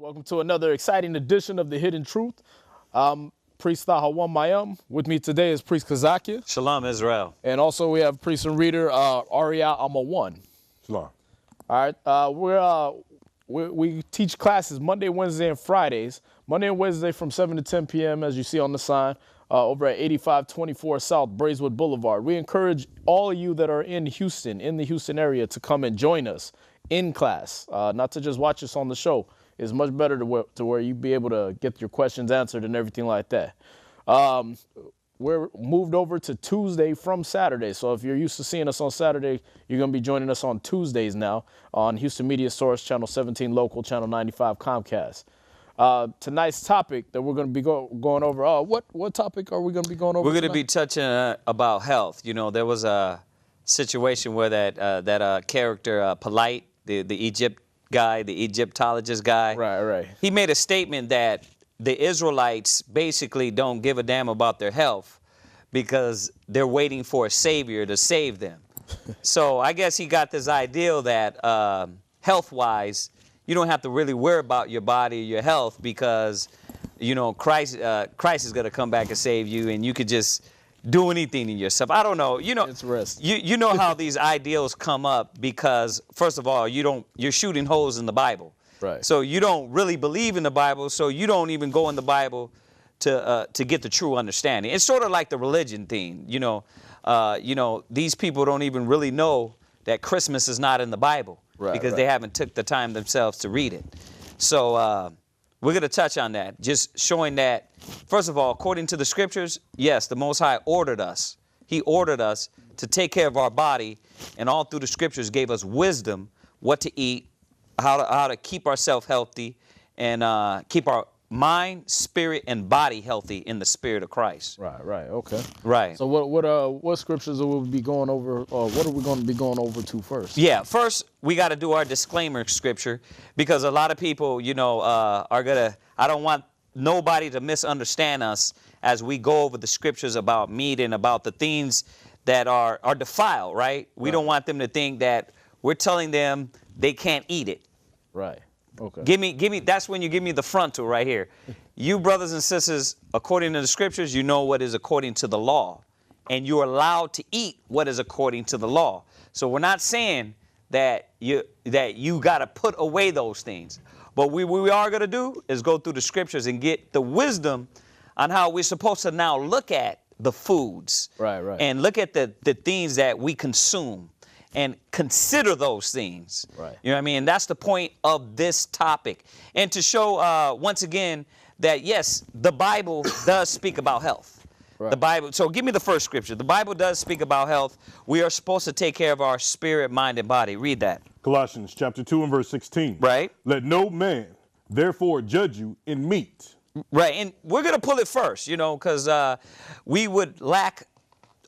Welcome to another exciting edition of The Hidden Truth. Priest Tahawam Mayam. With me today is Priest Kazakia. Shalom, Israel. And also we have Priest and Reader Arya Amawan. Shalom. All right. We teach classes Monday, Wednesday, and Fridays. Monday and Wednesday from 7 to 10 p.m. as you see on the sign over at 8524 South Braeswood Boulevard. We encourage all of you that are in Houston, in the Houston area, to come and join us in class, not to just watch us on the show. It's much better to where you be able to get your questions answered and everything like that. We're moved over to Tuesday from Saturday. So if you're used to seeing us on Saturday, you're going to be joining us on Tuesdays now on Houston Media Source, Channel 17 Local, Channel 95 Comcast. Tonight's topic that we're going to be going over, what topic are we going to be going over? We're going to be touching about health. You know, there was a situation where that character, Polite, the Egyptologist guy. Right. He made a statement that the Israelites basically don't give a damn about their health because they're waiting for a savior to save them. So I guess he got this ideal that health-wise, you don't have to really worry about your body or your health because, you know, Christ is going to come back and save you, and you could just do anything in yourself. I don't know. You know, It's rest. you know how these ideals come up because, first of all, you're shooting holes in the Bible. Right. So you don't really believe in the Bible, so you don't even go in the Bible to get the true understanding. It's sort of like the religion thing. You know, these people don't even really know that Christmas is not in the Bible because they haven't took the time themselves to read it. So we're going to touch on that, just showing that, first of all, according to the scriptures, yes, the Most High ordered us. He ordered us to take care of our body, and all through the scriptures gave us wisdom, what to eat, how to keep ourselves healthy, and keep our mind, spirit, and body healthy in the spirit of Christ. Right. Okay. Right. So what scriptures will we be going over, or what are we going to be going over to first? Yeah, first we got to do our disclaimer scripture because a lot of people, you know, I don't want nobody to misunderstand us as we go over the scriptures about meat and about the things that are defiled, right? We don't want them to think that we're telling them they can't eat it. Right. Okay. Give me. That's when you give me the frontal right here. You brothers and sisters, according to the scriptures, you know what is according to the law, and you're allowed to eat what is according to the law. So we're not saying that you got to put away those things. But what we are going to do is go through the scriptures and get the wisdom on how we're supposed to now look at the foods. Right. And look at the things that we consume and consider those things. Right. You know what I mean? That's the point of this topic. And to show, once again, that, yes, the Bible does speak about health. Right. The Bible. So give me the first scripture. The Bible does speak about health. We are supposed to take care of our spirit, mind, and body. Read that. Colossians chapter 2 and verse 16. Right. Let no man therefore judge you in meat. Right. And we're going to pull it first, you know, because we would lack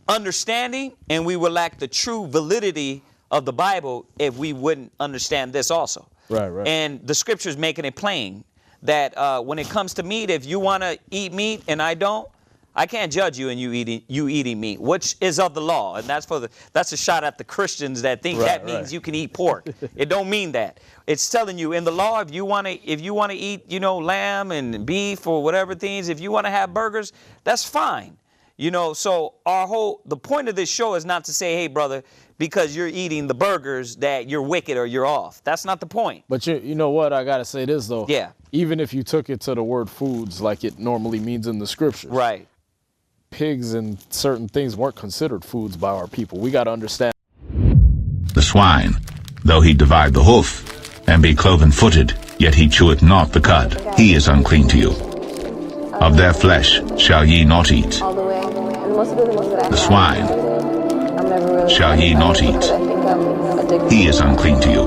understanding and we would lack the true validity of the Bible if we wouldn't understand this also. Right. And the scripture's making it plain that when it comes to meat, if you want to eat meat and I don't, I can't judge you and you eating meat, which is of the law. And that's a shot at the Christians that think that means you can eat pork. It don't mean that. It's telling you in the law, if you want to eat, you know, lamb and beef or whatever things, if you want to have burgers, that's fine. You know, so the point of this show is not to say, hey, brother, because you're eating the burgers that you're wicked or you're off. That's not the point. But you know what? I got to say this, though. Yeah. Even if you took it to the word foods like it normally means in the scriptures. Right. Pigs and certain things weren't considered foods by our people. We got to understand. The swine, though he divide the hoof, and be cloven-footed, yet he cheweth not the cud. He is unclean to you. Of their flesh shall ye not eat. The swine shall ye not eat. He is unclean to you.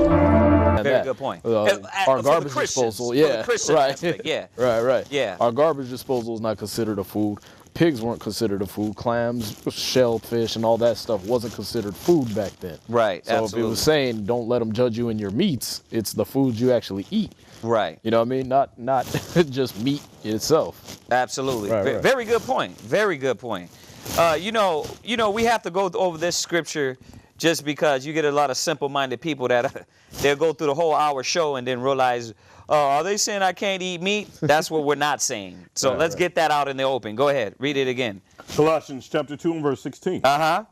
Very good point. Our garbage disposal, yeah, right. Yeah. Right. Yeah. Our garbage disposal is not considered a food. Pigs weren't considered a food. Clams, shellfish, and all that stuff wasn't considered food back then. Right. So if it was saying don't let them judge you in your meats, it's the foods you actually eat. Right. You know what I mean? Not just meat itself. Absolutely. Right. Very good point. Very good point. You know, we have to go over this scripture just because you get a lot of simple-minded people that they'll go through the whole hour show and then realize, are they saying I can't eat meat? That's what we're not saying. So let's get that out in the open. Go ahead. Read it again. Colossians chapter 2 and verse 16.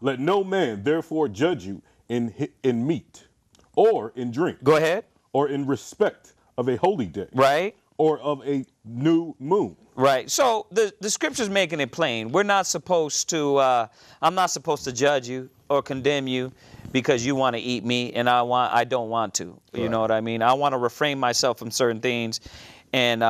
Let no man therefore judge you in meat, or in drink. Go ahead. Or in respect of a holy day. Right. Or of a new moon. Right. So the scripture's making it plain. We're not supposed to, I'm not supposed to judge you or condemn you because you want to eat meat and I don't want to. You know what I mean? I want to refrain myself from certain things and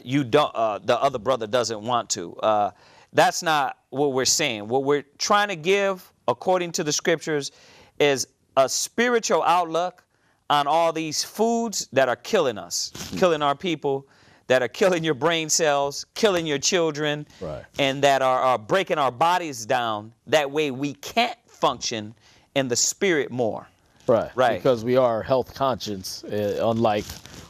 you don't, the other brother doesn't want to. That's not what we're saying. What we're trying to give, according to the scriptures, is a spiritual outlook on all these foods that are killing us, killing our people, that are killing your brain cells, killing your children, and that are breaking our bodies down. That way we can't function in the spirit more. Right. Because we are health conscious, unlike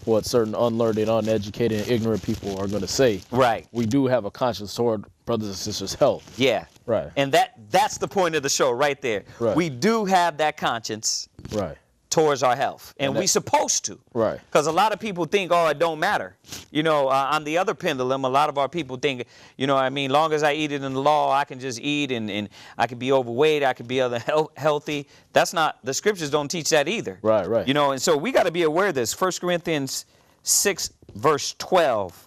what certain unlearned, uneducated, and ignorant people are going to say. Right. We do have a conscience toward brothers and sisters' health. Yeah. Right. And that's the point of the show right there. Right. We do have that conscience. Right. Towards our health, and we supposed to, right? Because a lot of people think, oh, it don't matter. You know, on the other pendulum, a lot of our people think, you know, I mean, long as I eat it in the law, I can just eat, and I can be overweight, I can be healthy. That's not, the scriptures don't teach that either. Right, right. You know, and so we got to be aware of this. 1 Corinthians 6, verse 12.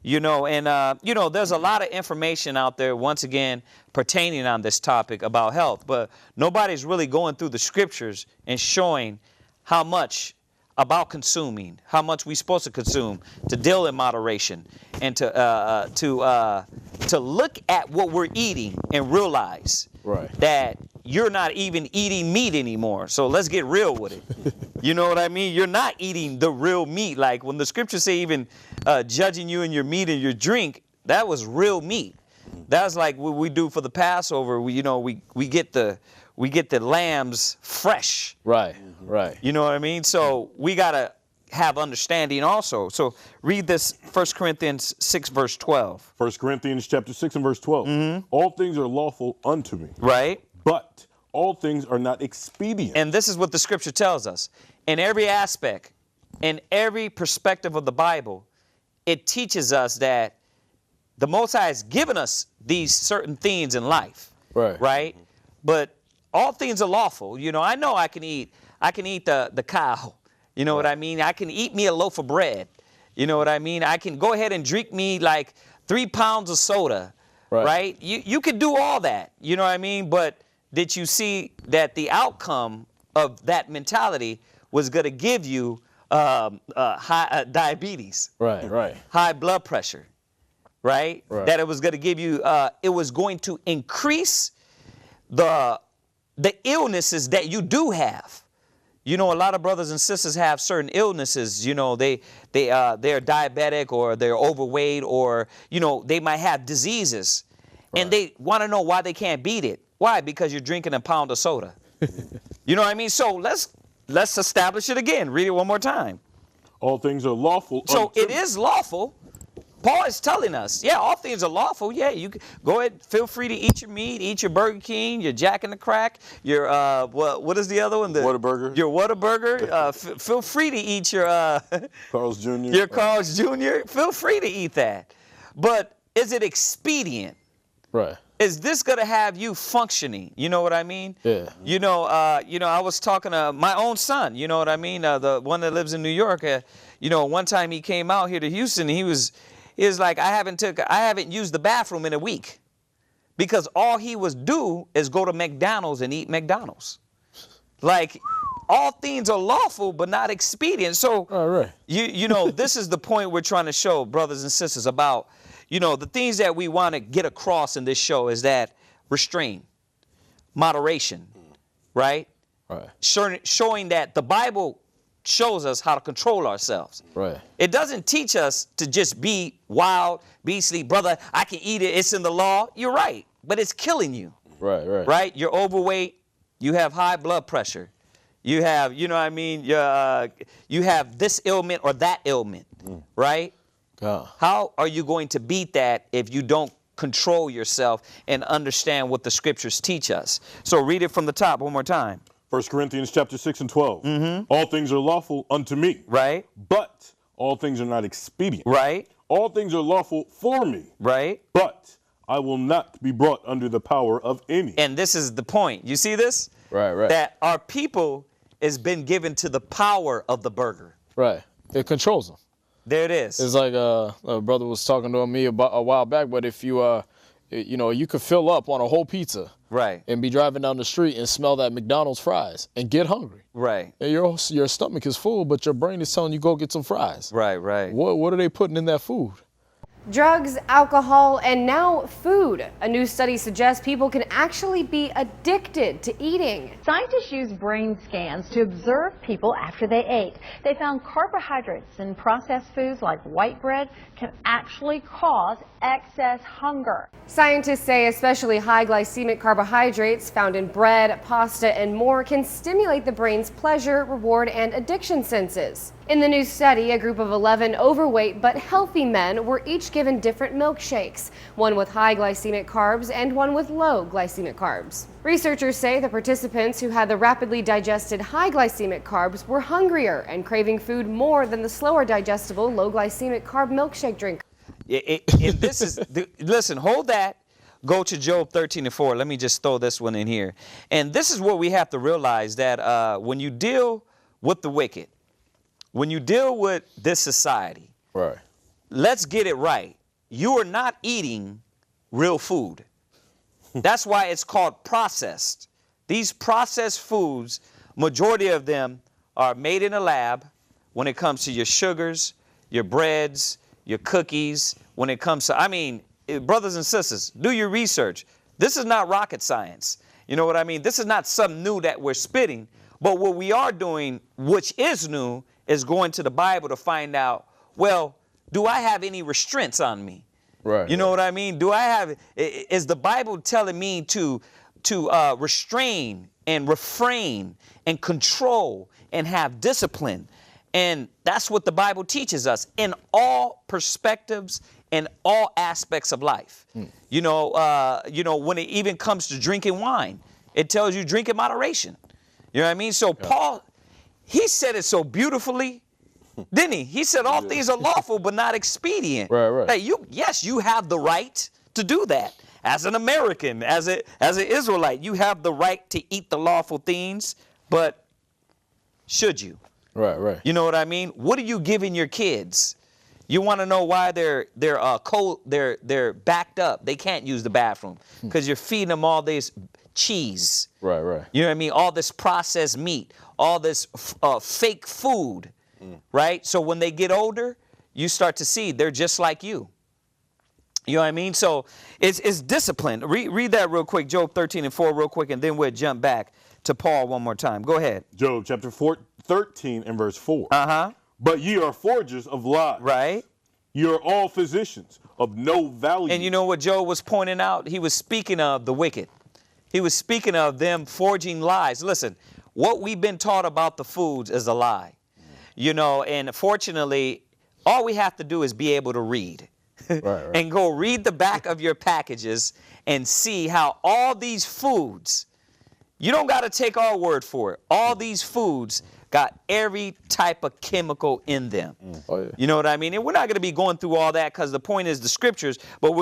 You know, and you know, there's a lot of information out there, once again, pertaining on this topic about health, but nobody's really going through the scriptures and showing how much about consuming, how much we're supposed to consume, to deal in moderation, and to look at what we're eating and realize that you're not even eating meat anymore. So let's get real with it. You know what I mean? You're not eating the real meat. Like when the scriptures say even judging you in your meat and your drink, that was real meat. That's like what we do for the Passover. We get the lambs fresh. Right, right. You know what I mean? So we got to have understanding also. So read this 1 Corinthians 6, verse 12. 1 Corinthians chapter 6 and verse 12. All things are lawful unto me. Right. But all things are not expedient. And this is what the scripture tells us. In every aspect, in every perspective of the Bible, it teaches us that the Most High has given us these certain things in life. Right. Right? But all things are lawful. You know I can eat the cow. You know what I mean? I can eat me a loaf of bread. You know what I mean? I can go ahead and drink me like 3 pounds of soda. Right? You could do all that. You know what I mean? But did you see that the outcome of that mentality was going to give you high diabetes? Right, right. High blood pressure. Right? That it was going to give you, it was going to increase the illnesses that you do have. You know, a lot of brothers and sisters have certain illnesses. You know, they're diabetic, or they're overweight, or, you know, they might have diseases. And they want to know why they can't beat it. Why? Because you're drinking a pound of soda. You know what I mean? So let's establish it again. Read it one more time. All things are lawful. So it is lawful. Paul is telling us, yeah, all things are lawful. Yeah, you can go ahead, feel free to eat your meat, eat your Burger King, your Jack in the Crack, your what is the other one? Whataburger. Your Whataburger. Feel free to eat your Carl's Jr. Your Carl's Jr. Feel free to eat that. But is it expedient? Right. Is this going to have you functioning? You know what I mean? Yeah. You know, I was talking to my own son. You know what I mean? The one that lives in New York. You know, one time he came out here to Houston. He was like, I haven't used the bathroom in a week, because all he was do is go to McDonald's and eat McDonald's. Like, all things are lawful but not expedient. So, you know, this is the point we're trying to show, brothers and sisters, about, you know, the things that we want to get across in this show is that restraint, moderation, right? Right. Showing that the Bible shows us how to control ourselves. Right. It doesn't teach us to just be wild, beastly, brother, I can eat it, it's in the law. You're right, but it's killing you. Right, right. Right? You're overweight, you have high blood pressure. You have, you know what I mean, you have this ailment or that ailment, right? How are you going to beat that if you don't control yourself and understand what the scriptures teach us? So read it from the top one more time. 1 Corinthians chapter 6 and 12. All things are lawful unto me. Right. But all things are not expedient. Right. All things are lawful for me. Right. But I will not be brought under the power of any. And this is the point. You see this? Right, right. That our people has been given to the power of the burger. Right. It controls them. There it is. It's like a brother was talking to me about a while back, but if you, you could fill up on a whole pizza. Right. And be driving down the street and smell that McDonald's fries and get hungry. Right. And your stomach is full, but your brain is telling you go get some fries. Right, right. What are they putting in that food? Drugs, alcohol, and now food. A new study suggests people can actually be addicted to eating. Scientists used brain scans to observe people after they ate. They found carbohydrates in processed foods like white bread can actually cause excess hunger. Scientists say especially high glycemic carbohydrates found in bread, pasta, and more can stimulate the brain's pleasure, reward, and addiction senses. In the new study, a group of 11 overweight but healthy men were each given different milkshakes, one with high glycemic carbs and one with low glycemic carbs. Researchers say the participants who had the rapidly digested high glycemic carbs were hungrier and craving food more than the slower digestible low glycemic carb milkshake drink. And this is, listen, hold that. Go to Job 13:4. Let me just throw this one in here. And this is what we have to realize, that when you deal with the wicked, when you deal with this society, right? Let's get it right. You are not eating real food. That's why it's called processed. These processed foods, majority of them are made in a lab when it comes to your sugars, your breads, your cookies, when it comes to, I mean, brothers and sisters, do your research. This is not rocket science. You know what I mean? This is not something new that we're spitting, but what we are doing, which is new, is going to the Bible to find out, well, do I have any restraints on me? Right. You know what I mean? Do I have, is the Bible telling me to restrain and refrain and control and have discipline? And that's what the Bible teaches us in all perspectives and all aspects of life. You know, when it even comes to drinking wine, it tells you drink in moderation. You know what I mean? So Paul, he said it so beautifully, didn't he? He said all things are lawful, but not expedient. Right, right. Hey, yes, you have the right to do that. As an American, as an Israelite, you have the right to eat the lawful things, but should you? Right, right. You know what I mean? What are you giving your kids? You want to know why they're backed up? They can't use the bathroom because you're feeding them all this cheese. Right, right. You know what I mean? All this processed meat, all this fake food, right? So when they get older, you start to see they're just like you. You know what I mean? So it's discipline. Read that real quick, Job 13:4 real quick, and then we'll jump back to Paul one more time. Go ahead. Job chapter 13 and verse 4. Uh-huh. But ye are forgers of lies. Right. Ye are all physicians of no value. And you know what Job was pointing out? He was speaking of the wicked. He was speaking of them forging lies. Listen, what we've been taught about the foods is a lie. You know, and fortunately, all we have to do is be able to read. Right. And go read the back of your packages and see how all these foods, you don't got to take our word for it. All these foods got every type of chemical in them. Oh, yeah. You know what I mean? And we're not going to be going through all that because the point is the scriptures, but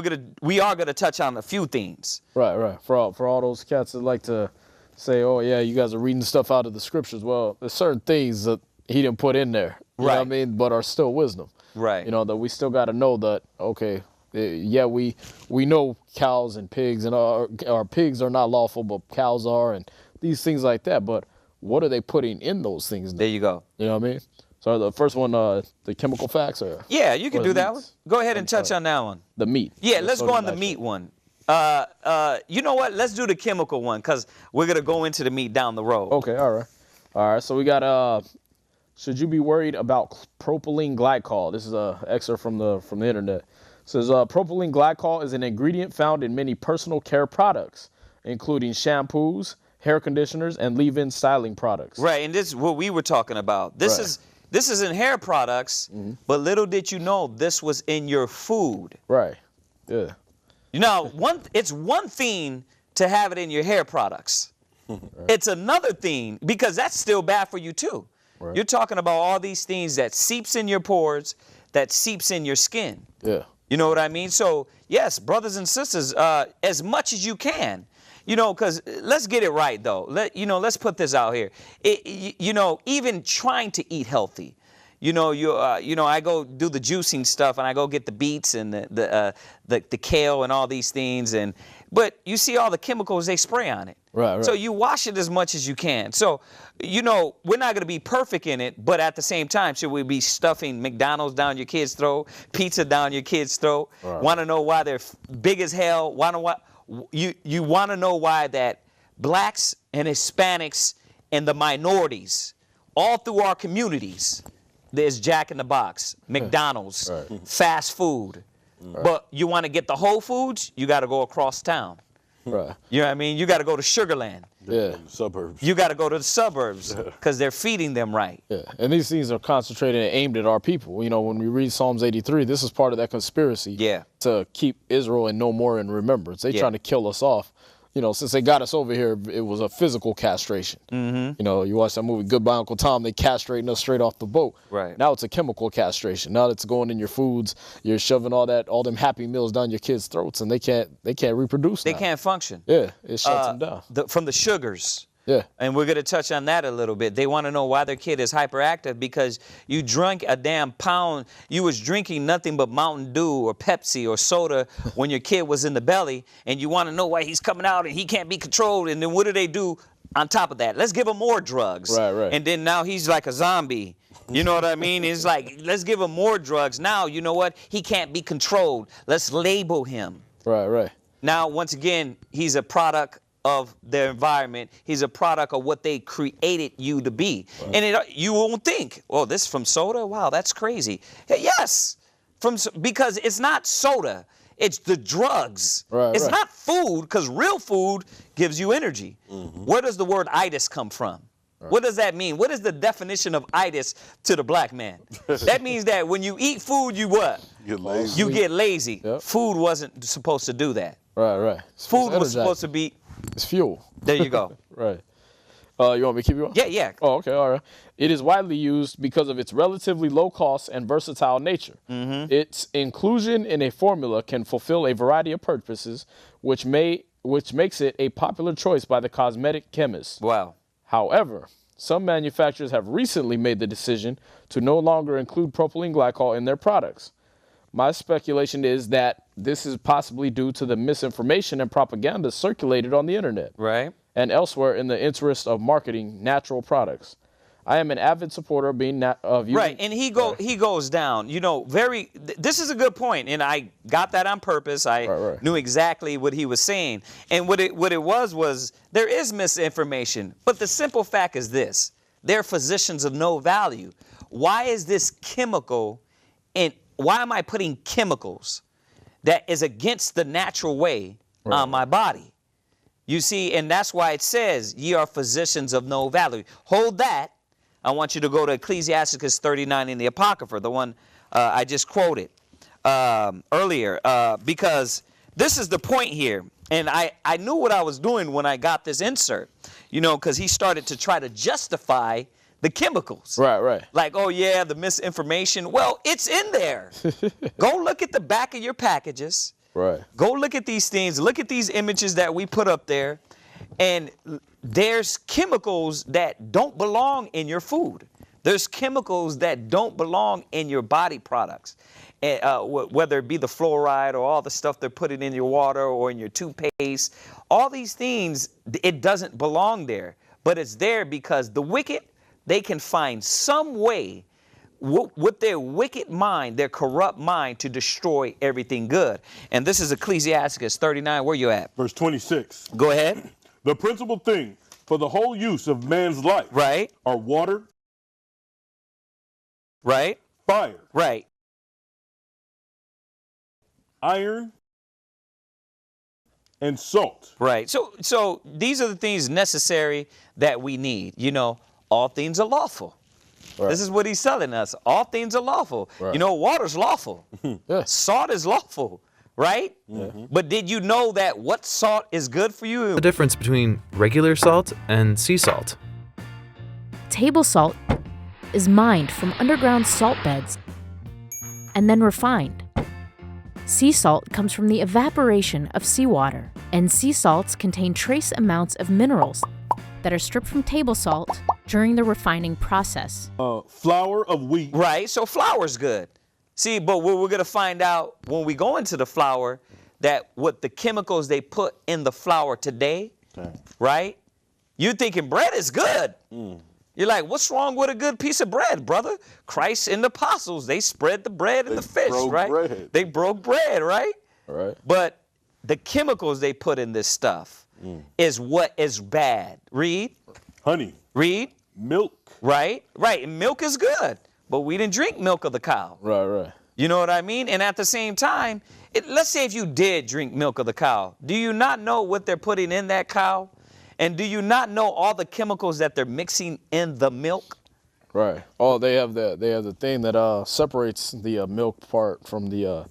we are going to touch on a few things. Right, right. For all those cats that like to say, oh, yeah, you guys are reading stuff out of the scriptures. Well, there's certain things that he didn't put in there, you know what I mean, but are still wisdom. Right. You know, that we still got to know that, okay, yeah, we know cows and pigs, and our pigs are not lawful, but cows are, and these things like that. But what are they putting in those things? There you go. You know what I mean? So the first one, the chemical facts, or yeah, you can do that one. Go ahead and touch sorry. on that one. The meat. Yeah, let's go on the meat one. You know what? Let's do the chemical one because we're gonna go into the meat down the road. Okay, all right. So we got should you be worried about propylene glycol? This is a excerpt from the internet. It says propylene glycol is an ingredient found in many personal care products, including shampoos, hair conditioners, and leave-in styling products. Right, and this is what we were talking about. This is in hair products, but little did you know this was in your food. Right. Yeah. You know, it's one thing to have it in your hair products. Right. It's another thing because that's still bad for you too. You're talking about all these things that seeps in your pores, that seeps in your skin. Yeah. You know what I mean? So, yes, brothers and sisters, as much as you can, you know, because let's get it right, though. Let's put this out here. Even trying to eat healthy. I go do the juicing stuff, and I go get the beets and the kale and all these things, but you see all the chemicals they spray on it. Right. So you wash it as much as you can. So, we're not going to be perfect in it, but at the same time, should we be stuffing McDonald's down your kid's throat, pizza down your kid's throat? Right. Want to know why they're big as hell? You want to know why that blacks and Hispanics and the minorities all through our communities, there's Jack in the Box, McDonald's, fast food. But you want to get the Whole Foods, you got to go across town. Right. You know what I mean? You got to go to Sugarland. Yeah. Suburbs. You got to go to the suburbs because they're feeding them right. Yeah. And these things are concentrated and aimed at our people. When we read Psalms 83, this is part of that conspiracy to keep Israel and no more in remembrance. They're trying to kill us off. Since they got us over here, it was a physical castration. Mm-hmm. You watch that movie Goodbye Uncle Tom, they castrating us straight off the boat. Right. Now it's a chemical castration. Now it's going in your foods. You're shoving all them Happy Meals down your kids' throats, and they can't reproduce. They can't function. Yeah, it shuts them down. From the sugars. Yeah. And we're going to touch on that a little bit. They want to know why their kid is hyperactive because you drank a damn pound. You was drinking nothing but Mountain Dew or Pepsi or soda when your kid was in the belly, and you want to know why he's coming out and he can't be controlled. And then what do on top of that? Let's give him more drugs. Right. And then now he's like a zombie. You know what I mean? It's like, let's give him more drugs. Now, you know what? He can't be controlled. Let's label him. Right. Now, once again, he's a product of their environment. He's a product of what they created you to be. Right. And you won't think, oh, this is from soda? Wow, that's crazy. Yes, because it's not soda. It's the drugs. It's not food, because real food gives you energy. Mm-hmm. Where does the word itis come from? Right. What does that mean? What is the definition of itis to the black man? That means that when you eat food, you what? Get lazy. You get lazy. Yep. Food wasn't supposed to do that. Right. Food was supposed to be... It's fuel. There you go. Right. You want me to keep you on? Yeah. Oh, okay, all right. It is widely used because of its relatively low cost and versatile nature. Mm-hmm. Its inclusion in a formula can fulfill a variety of purposes, which makes it a popular choice by the cosmetic chemists. Wow. However, some manufacturers have recently made the decision to no longer include propylene glycol in their products. My speculation is that this is possibly due to the misinformation and propaganda circulated on the internet. Right. And elsewhere in the interest of marketing natural products. I am an avid supporter of using... Right, and he goes down. This is a good point, and I got that on purpose. I knew exactly what he was saying. And what it was there is misinformation, but the simple fact is this. They're physicians of no value. Why is this chemical, and why am I putting chemicals that is against the natural way on my body? You see, and that's why it says, ye are physicians of no value. Hold that. I want you to go to Ecclesiasticus 39 in the Apocrypha, the one I just quoted earlier, because this is the point here. And I knew what I was doing when I got this insert, because he started to try to justify the chemicals. Right. Like, oh, yeah, the misinformation. Well, it's in there. Go look at the back of your packages. Right. Go look at these things. Look at these images that we put up there. And there's chemicals that don't belong in your food. There's chemicals that don't belong in your body products. Whether it be the fluoride or all the stuff they're putting in your water or in your toothpaste. All these things, it doesn't belong there. But it's there because the wicked, they can find some way with their wicked mind, their corrupt mind, to destroy everything good. And this is Ecclesiasticus 39. Where you at? Verse 26. Go ahead. The principal thing for the whole use of man's life are water, fire, iron, and salt. Right. So these are the things necessary that we need. All things are lawful. Right. This is what he's telling us. All things are lawful. Right. Water's lawful. Salt is lawful, right? Mm-hmm. But did you know that what salt is good for you? The difference between regular salt and sea salt. Table salt is mined from underground salt beds and then refined. Sea salt comes from the evaporation of seawater, and sea salts contain trace amounts of minerals that are stripped from table salt during the refining process. Flour of wheat. Right, so flour's good. See, but what we're going to find out when we go into the flour, that what the chemicals they put in the flour today, right? You're thinking bread is good. You're like, what's wrong with a good piece of bread, brother? Christ and the apostles, they spread the bread and the fish, right? Bread. They broke bread, right? Right. But the chemicals they put in this stuff is what is bad. Read. Honey. Read. Milk. Right. Right. And milk is good, but we didn't drink milk of the cow. Right. You know what I mean? And at the same time, let's say if you did drink milk of the cow, do you not know what they're putting in that cow? And do you not know all the chemicals that they're mixing in the milk? Right. Oh, they have the thing that separates the milk part from the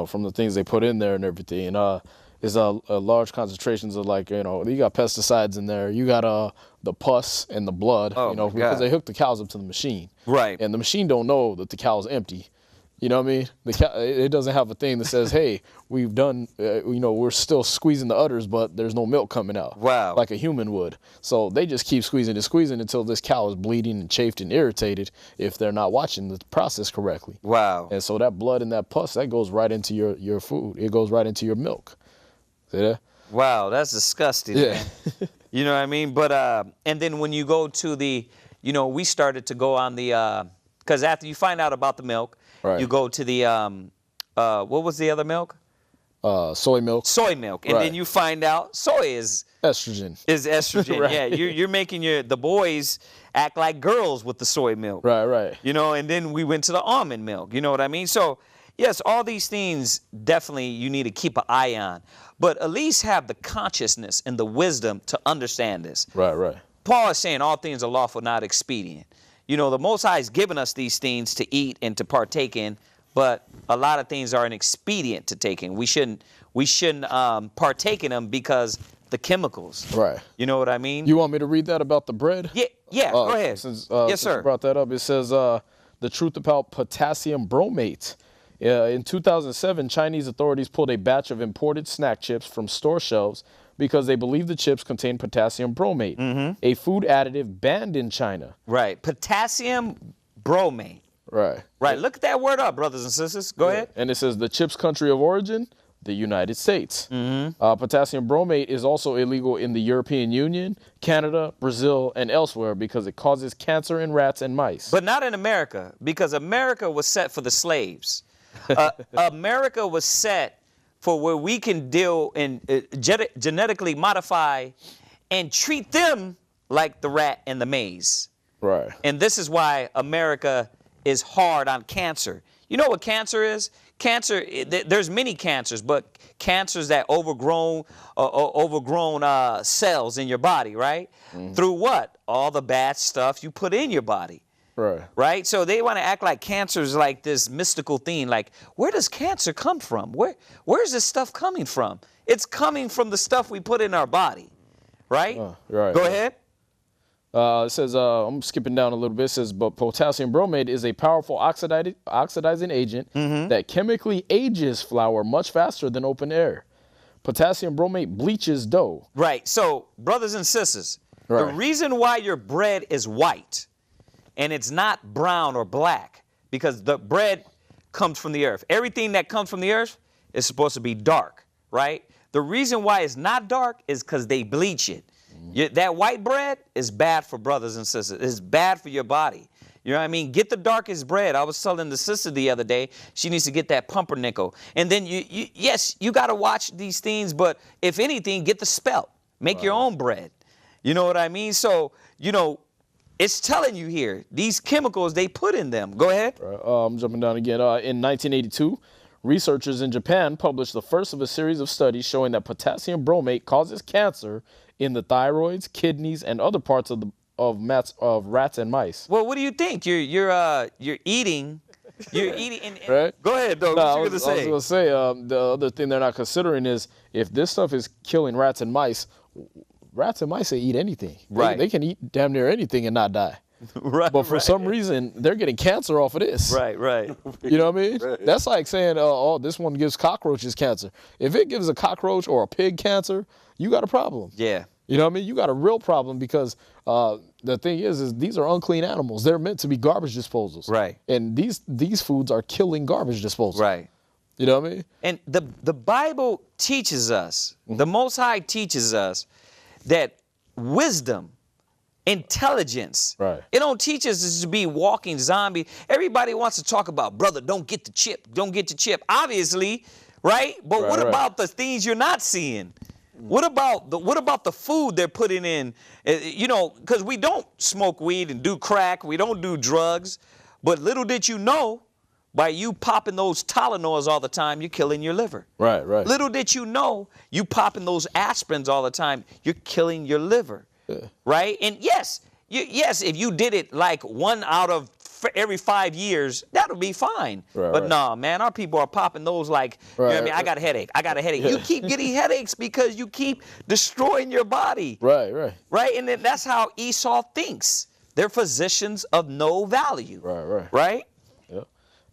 from the things they put in there and everything. And is large concentrations of, like, you got pesticides in there. You got the pus and the blood, because they hook the cows up to the machine. Right. And the machine don't know that the cow's empty. You know what I mean? The cow, it doesn't have a thing that says, hey, we've done, we're still squeezing the udders, but there's no milk coming out. Wow. Like a human would. So they just keep squeezing until this cow is bleeding and chafed and irritated if they're not watching the process correctly. Wow. And so that blood and that pus, that goes right into your food. It goes right into your milk. See that? Wow, that's disgusting, Yeah. man. You know what I mean? But, and then when you go to the, we started to go on the, because after you find out about the milk, right. You go to the, what was the other milk? Soy milk. Soy milk. And Right. then you find out soy is Estrogen. estrogen. Right. Yeah, you're making the boys act like girls with the soy milk. Right. And then we went to the almond milk. You know what I mean? So, yes, all these things definitely you need to keep an eye on. But at least have the consciousness and the wisdom to understand this. Right. Paul is saying all things are lawful, not expedient. The Most High has given us these things to eat and to partake in, but a lot of things are inexpedient to take in. We shouldn't partake in them because the chemicals. Right. You know what I mean? You want me to read that about the bread? Yeah. Go ahead. Since yes, sir. You brought that up, it says the truth about potassium bromate. In 2007, Chinese authorities pulled a batch of imported snack chips from store shelves because they believe the chips contain potassium bromate, a food additive banned in China. Right. Potassium bromate. Right. Look at that word up, brothers and sisters. Go ahead. And it says the chip's country of origin, the United States. Potassium bromate is also illegal in the European Union, Canada, Brazil, and elsewhere because it causes cancer in rats and mice. But not in America, because America was set for the slaves. America was set for where we can deal and genetically modify and treat them like the rat and the maize. Right. And this is why America is hard on cancer. You know what cancer is? Cancer, there's many cancers, but cancers that overgrown cells in your body, right? Through what? All the bad stuff you put in your body. Right? So they want to act like cancer is like this mystical thing. Like, where does cancer come from? Where's this stuff coming from? It's coming from the stuff we put in our body. Right? Right. Go ahead. It says, I'm skipping down a little bit. It says, but potassium bromate is a powerful oxidizing agent that chemically ages flour much faster than open air. Potassium bromate bleaches dough. Right. So, brothers and sisters, the reason why your bread is white and it's not brown or black, because the bread comes from the earth. Everything that comes from the earth is supposed to be dark, right? The reason why it's not dark is because they bleach it. That white bread is bad for brothers and sisters. It's bad for your body. You know what I mean? Get the darkest bread. I was telling the sister the other day, she needs to get that pumpernickel. And then, yes, you got to watch these things, but if anything, get the spelt. Make your own bread. You know what I mean? So, it's telling you here, these chemicals they put in them. Go ahead. I'm jumping down again. In 1982, researchers in Japan published the first of a series of studies showing that potassium bromate causes cancer in the thyroids, kidneys, and other parts of rats and mice. Well, what do you think? You're eating. Right? Go ahead, though. No, what you going to say? I was going to say, the other thing they're not considering is if this stuff is killing rats and mice they eat anything. Right. They can eat damn near anything and not die. Right. But for some reason, they're getting cancer off of this. Right. You know what I mean? That's like saying, oh, this one gives cockroaches cancer. If it gives a cockroach or a pig cancer, you got a problem. Yeah. You know what I mean? You got a real problem because the thing is these are unclean animals. They're meant to be garbage disposals. Right. And these foods are killing garbage disposals. Right. You know what I mean? And the Bible teaches us, the Most High teaches us that wisdom, intelligence, Right. It don't teach us to be walking zombie. Everybody wants to talk about, brother, don't get the chip, don't get the chip. Obviously, right? But what about the things you're not seeing? What about the food they're putting in? You know, because we don't smoke weed and do crack, we don't do drugs, but little did you know, by you popping those Tylenols all the time, you're killing your liver. Right. Little did you know, you popping those aspirins all the time, you're killing your liver. Yeah. Right? And yes, if you did it like 1 out of every 5 years, that'll be fine. But nah, man, our people are popping those like, you know what I mean? I got a headache. Yeah. You keep getting headaches because you keep destroying your body. Right? And then that's how Esau thinks. They're physicians of no value. Right? Yeah.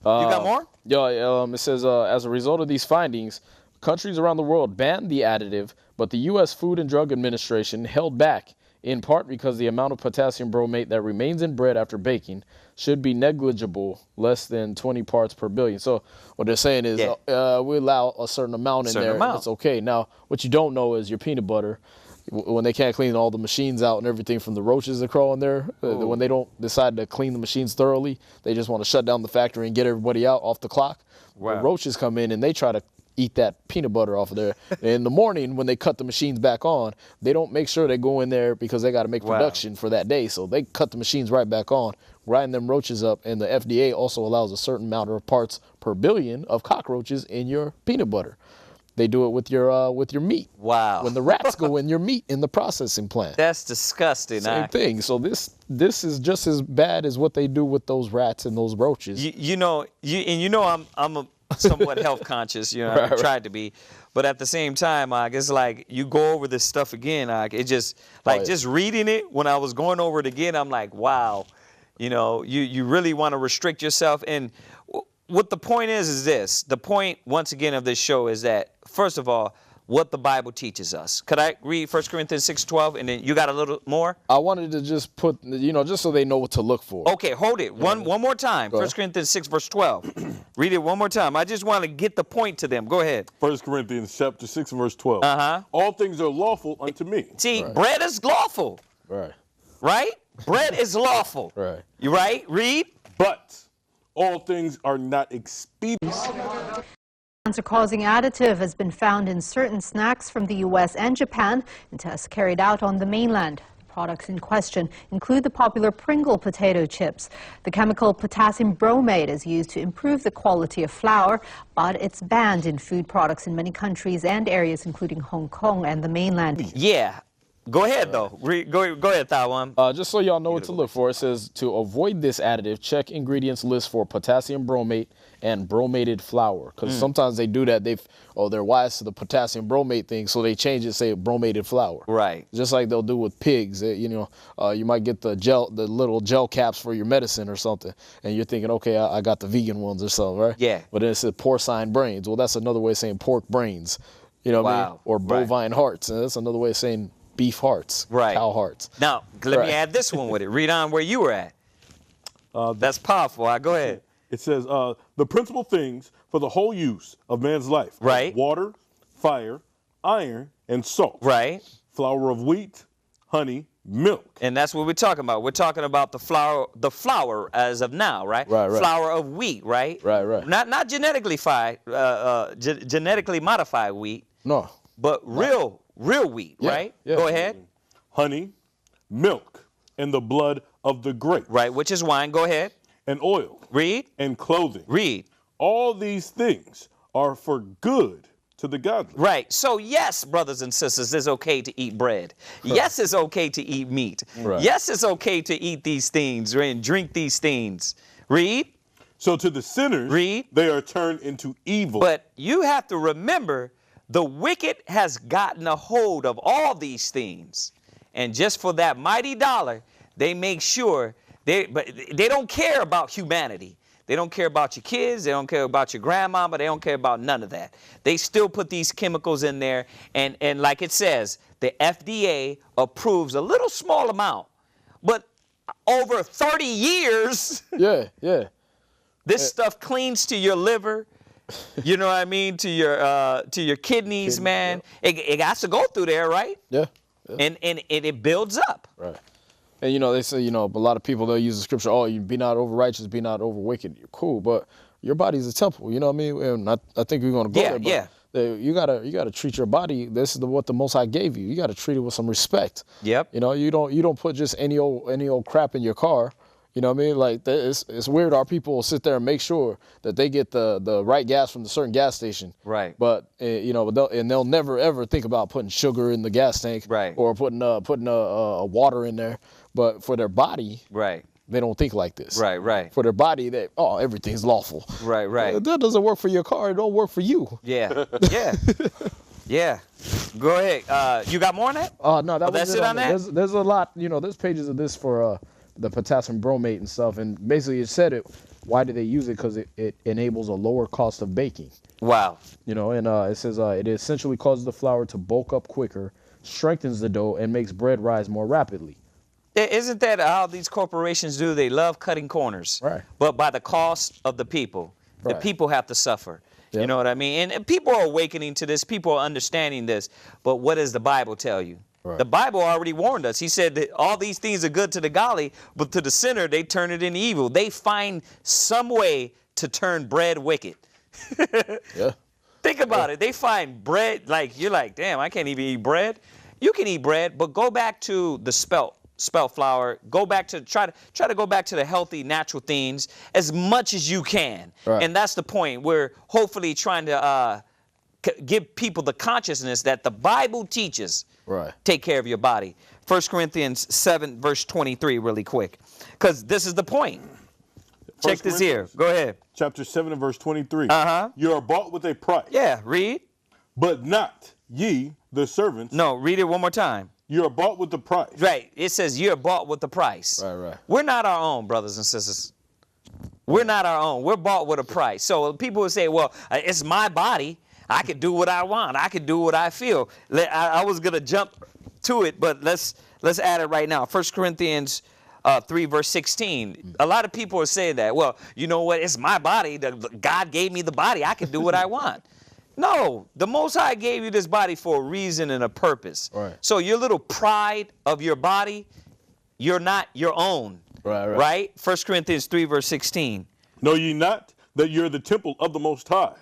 You got more? Yeah, it says, as a result of these findings, countries around the world banned the additive, but the U.S. Food and Drug Administration held back, in part because the amount of potassium bromate that remains in bread after baking should be negligible, less than 20 parts per billion. So what they're saying is we allow a certain amount in there, and it's okay. Now, what you don't know is your peanut butter, when they can't clean all the machines out and everything from the roaches that crawl in there, when they don't decide to clean the machines thoroughly, they just want to shut down the factory and get everybody out off the clock. The roaches come in and they try to eat that peanut butter off of there. In the morning, when they cut the machines back on, they don't make sure they go in there because they got to make production for that day. So they cut the machines right back on, grinding them roaches up. And the FDA also allows a certain amount of parts per billion of cockroaches in your peanut butter. They do it with your meat. Wow. When the rats go in your meat in the processing plant. That's disgusting. Same thing. So this is just as bad as what they do with those rats and those roaches. You know I'm a somewhat health conscious, you know, I tried to be, but at the same time, it's like you go over this stuff again, it just like just reading it when I was going over it again, I'm like, wow, you know, you really want to restrict yourself. And what the point is this, the point once again of this show is that, first of all, what the Bible teaches us. Could I read 1 Corinthians 6:12 and then you got a little more? I wanted to just put, just so they know what to look for. Okay, hold it. One more time. 1 Corinthians 6 verse 12. Read it one more time. I just want to get the point to them. Go ahead. 1 Corinthians chapter 6 verse 12. All things are lawful unto me. See, bread is lawful. Right? Bread is lawful. You right? Read. But all things are not expedient. Cancer causing additive has been found in certain snacks from the U.S. and Japan in tests carried out on the mainland. The products in question include the popular Pringle potato chips. The chemical potassium bromate is used to improve the quality of flour, but it's banned in food products in many countries and areas, including Hong Kong and the mainland. Yeah. Go ahead, though. Go ahead, Taiwan. Just so y'all know what to look for, it says to avoid this additive, check ingredients list for potassium bromate and bromated flour. Because sometimes they do that. They're wise to the potassium bromate thing, so they change it, say bromated flour. Right. Just like they'll do with pigs. You might get the little gel caps for your medicine or something, and you're thinking, okay, I got the vegan ones or something, right? Yeah. But then it says porcine brains. Well, that's another way of saying pork brains. You know what I mean? Or bovine hearts, and that's another way of saying beef hearts, cow hearts. Now, let me add this one with it. Read on where you were at. That's powerful. Go ahead. It says, the principal things for the whole use of man's life. Right. Water, fire, iron, and salt. Right. Flour of wheat, honey, milk. And that's what we're talking about. We're talking about the flour as of now, right? Right. Flour of wheat, right? Right. Not genetically modified wheat. No. But real wheat, right? Yeah. Go ahead. Honey, milk, and the blood of the grape. Right, which is wine. Go ahead. And oil. Read. And clothing. Read. All these things are for good to the godly. Right. So yes, brothers and sisters, it's okay to eat bread. Right. Yes, it's okay to eat meat. Right. Yes, it's okay to eat these things and drink these things. Read. So to the sinners, read, they are turned into evil. But you have to remember, the wicked has gotten a hold of all these things. And just for that mighty dollar, they make sure But they don't care about humanity. They don't care about your kids. They don't care about your grandmama. They don't care about none of that. They still put these chemicals in there. And like it says, the FDA approves a little small amount. But over 30 years, this stuff cleans to your liver. You know what I mean? To your kidneys, man. It has to go through there, right? Yeah. And it builds up. Right. And, you know, they say, you know, a lot of people, they'll use the scripture, oh, you be not over righteous, be not over wicked. You're cool, but your body's a temple, you know what I mean? And I think we're going to go there. But you gotta treat your body. This is what the Most High gave you. You got to treat it with some respect. Yep. You know, you don't put just any old crap in your car. You know what I mean? Like, it's weird our people will sit there and make sure that they get the right gas from the certain gas station. Right. But, you know, they'll never, ever think about putting sugar in the gas tank. Right. Or putting a water in there. But for their body, right, they don't think like this. Right, right. For their body, everything's lawful. Right, right. That doesn't work for your car. It don't work for you. Yeah, yeah, yeah. Go ahead. You got more on that? No, that's it on that? There's a lot, you know, there's pages of this for the potassium bromate and stuff. And basically it said it. Why do they use it? Because it enables a lower cost of baking. Wow. You know, and it says it essentially causes the flour to bulk up quicker, strengthens the dough, and makes bread rise more rapidly. Isn't that how these corporations do? They love cutting corners. Right. But by the cost of the people. The people have to suffer. Yep. You know what I mean? And people are awakening to this. People are understanding this. But what does the Bible tell you? Right. The Bible already warned us. He said that all these things are good to the godly, but to the sinner, they turn it into evil. They find some way to turn bread wicked. Yeah. Think about it. They find bread, like, you're like, damn, I can't even eat bread. You can eat bread, but go back to the spelt flour. Go back to try to go back to the healthy, natural things as much as you can. Right. And that's the point. We're hopefully trying to give people the consciousness that the Bible teaches. Right. Take care of your body. 1 Corinthians 7, verse 23, really quick, because this is the point. Check this here. Go ahead. Chapter 7 and verse 23. Uh-huh. You are bought with a price. Yeah, read. But not ye, the servants. No, read it one more time. You are bought with the price. Right. It says you're bought with the price. Right, right. We're not our own, brothers and sisters. We're not our own. We're bought with a price. So people will say, well, it's my body. I can do what I want. I can do what I feel. I was going to jump to it, but let's add it right now. 1 Corinthians 3, verse 16. A lot of people are saying that. Well, you know what? It's my body. God gave me the body. I can do what I want. No, the Most High gave you this body for a reason and a purpose. Right. So your little pride of your body, you're not your own. Right? 1 Corinthians 3, verse 16. Know ye not that you're the temple of the Most High?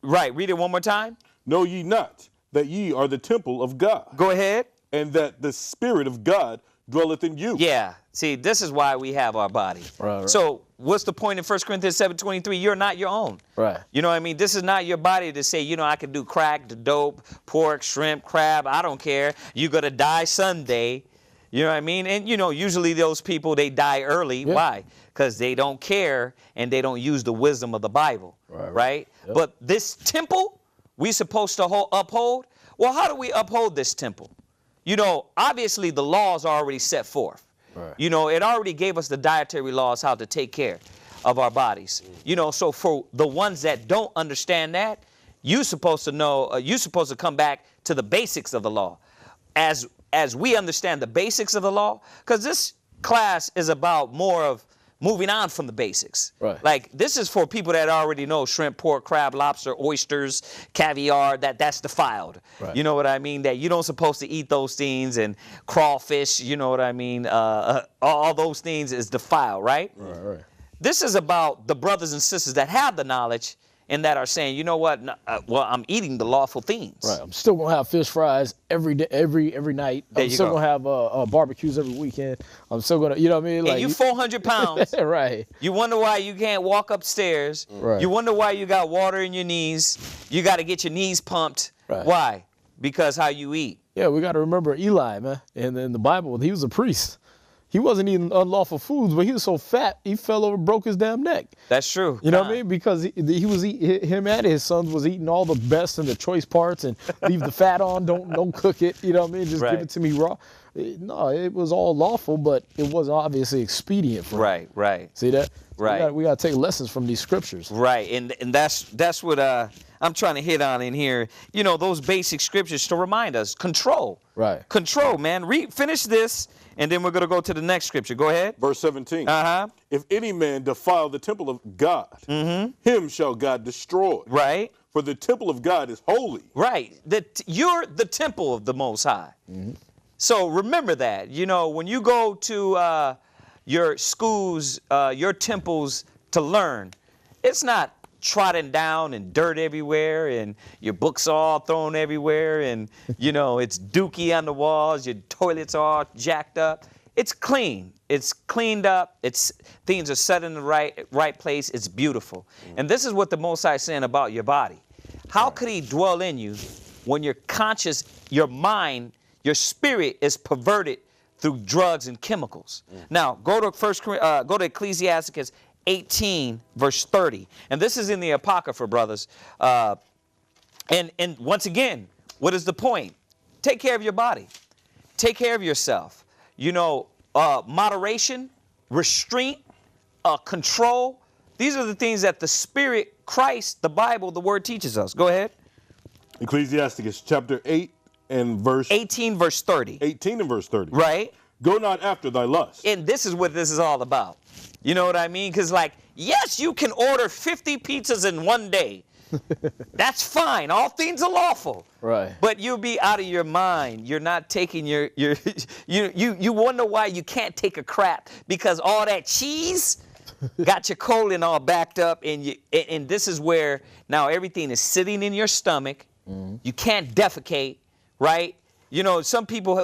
Right. Read it one more time. Know ye not that ye are the temple of God? Go ahead. And that the Spirit of God dwelleth in you. Yeah. See, this is why we have our body. Right. So what's the point in 1 Corinthians 7:23? You're not your own. Right. You know what I mean? This is not your body to say, you know, I can do crack, dope, pork, shrimp, crab. I don't care. You're going to die someday. You know what I mean? And, you know, usually those people, they die early. Yeah. Why? Because they don't care and they don't use the wisdom of the Bible. Right? Yep. But this temple we supposed to uphold. Well, how do we uphold this temple? You know, obviously the laws are already set forth. Right. You know, it already gave us the dietary laws how to take care of our bodies. You know, so for the ones that don't understand that, you're supposed to know, you're supposed to come back to the basics of the law. As we understand the basics of the law, because this class is about more of moving on from the basics. Right. Like, this is for people that already know shrimp, pork, crab, lobster, oysters, caviar, that's defiled. Right. You know what I mean? That you don't supposed to eat those things, and crawfish, you know what I mean? All those things is defiled, right? Right. This is about the brothers and sisters that have the knowledge and that are saying, you know what? Well, I'm eating the lawful things. Right. I'm still gonna have fish fries every day, every night. I'm still gonna have barbecues every weekend. I'm still gonna, you know what I mean? Like, and you 400 pounds. Right. You wonder why you can't walk upstairs. Right. You wonder why you got water in your knees. You got to get your knees pumped. Right. Why? Because how you eat. Yeah, we got to remember Eli, man. And in the Bible, he was a priest. He wasn't eating unlawful foods, but he was so fat, he fell over, broke his damn neck. That's true. You know what I mean? Because he was him and his sons was eating all the best and the choice parts and leave the fat on, don't cook it. You know what I mean? Just give it to me raw. No, it was all lawful, but it wasn't obviously expedient for him. Right. See that? Right. We got to take lessons from these scriptures. Right, and that's what I'm trying to hit on in here. You know, those basic scriptures to remind us. Control. Right. Control, man. Finish this, and then we're going to go to the next scripture. Go ahead. Verse 17. If any man defile the temple of God, him shall God destroy. Right. For the temple of God is holy. Right. You're the temple of the Most High. So remember that. You know, when you go to your schools, your temples to learn, it's not trodden down and dirt everywhere and your books all thrown everywhere and, you know, it's dookie on the walls, your toilets all jacked up. It's clean. It's cleaned up. Things are set in the right place. It's beautiful. And this is what the Most High is saying about your body. How could he dwell in you when your conscious, your mind, your spirit is perverted through drugs and chemicals? Now, go to Ecclesiastes 18, verse 30. And this is in the Apocrypha, brothers. And once again, what is the point? Take care of your body. Take care of yourself. You know, moderation, restraint, control. These are the things that the Spirit, Christ, the Bible, the Word teaches us. Go ahead. Ecclesiastes chapter 8 and verse 18, verse 30. 18 and verse 30. Right. Go not after thy lust. And this is what this is all about. You know what I mean? Because, like, yes, you can order 50 pizzas in one day. That's fine. All things are lawful. Right. But you'll be out of your mind. You're not taking your you wonder why you can't take a crap, because all that cheese got your colon all backed up, and this is where now everything is sitting in your stomach. You can't defecate, right? You know, some people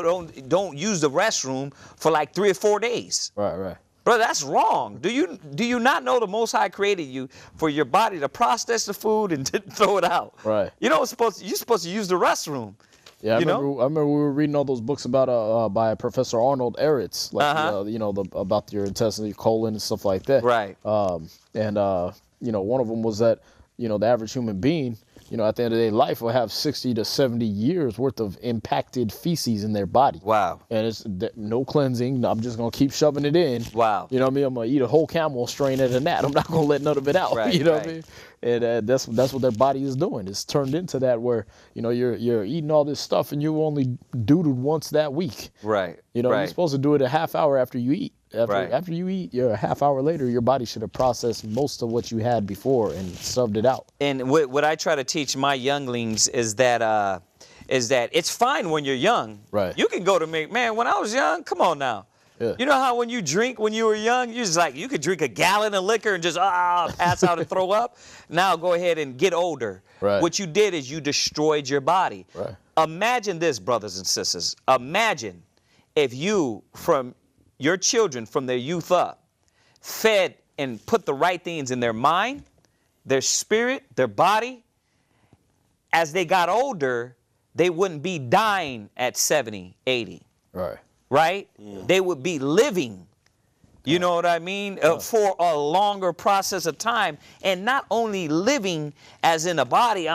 don't use the restroom for like 3 or 4 days. Right. Brother, that's wrong. Do you not know the Most High created you for your body to process the food and to throw it out? Right. You're supposed to use the restroom. Yeah, I you remember we were reading all those books about by Professor Arnold Ehretz, like you know, about your intestines, your colon, and stuff like that. Right. You know, one of them was that, you know, the average human being, you know, at the end of their life will have 60 to 70 years worth of impacted feces in their body. Wow. And it's no cleansing. I'm just going to keep shoving it in. Wow. You know what I mean? I'm going to eat a whole camel strain at a gnat. I'm not going to let none of it out. Right, you know what I mean? And that's what their body is doing. It's turned into that where, you know, you're eating all this stuff and you only doodled once that week. Right. You know, you're supposed to do it a half hour after you eat. After you eat, a half hour later, your body should have processed most of what you had before and stubbed it out. And what I try to teach my younglings is that it's fine when you're young. Right. You can go to man, when I was young, come on now. Yeah. You know how when you drink when you were young, you could drink a gallon of liquor and just pass out and throw up. Now go ahead and get older. Right. What you did is you destroyed your body. Right. Imagine this, brothers and sisters. Imagine if you, from your children from their youth up, fed and put the right things in their mind, their spirit, their body. As they got older, they wouldn't be dying at 70, 80. Right. Right? They would be living, you know what I mean, for a longer process of time. And not only living as in a body,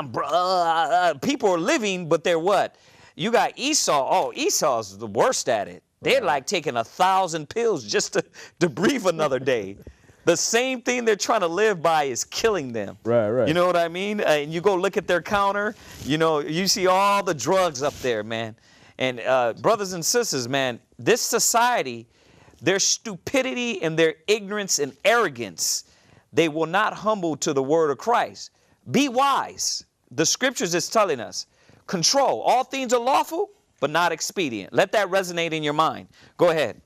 people are living, but they're what? You got Esau. Oh, Esau's the worst at it. They're like taking 1,000 pills just to breathe another day. The same thing they're trying to live by is killing them. Right. You know what I mean? And you go look at their counter, you know, you see all the drugs up there, man. And brothers and sisters, man, this society, their stupidity and their ignorance and arrogance, they will not humble to the word of Christ. Be wise. The scriptures is telling us. Control. All things are lawful, but not expedient. Let that resonate in your mind. Go ahead.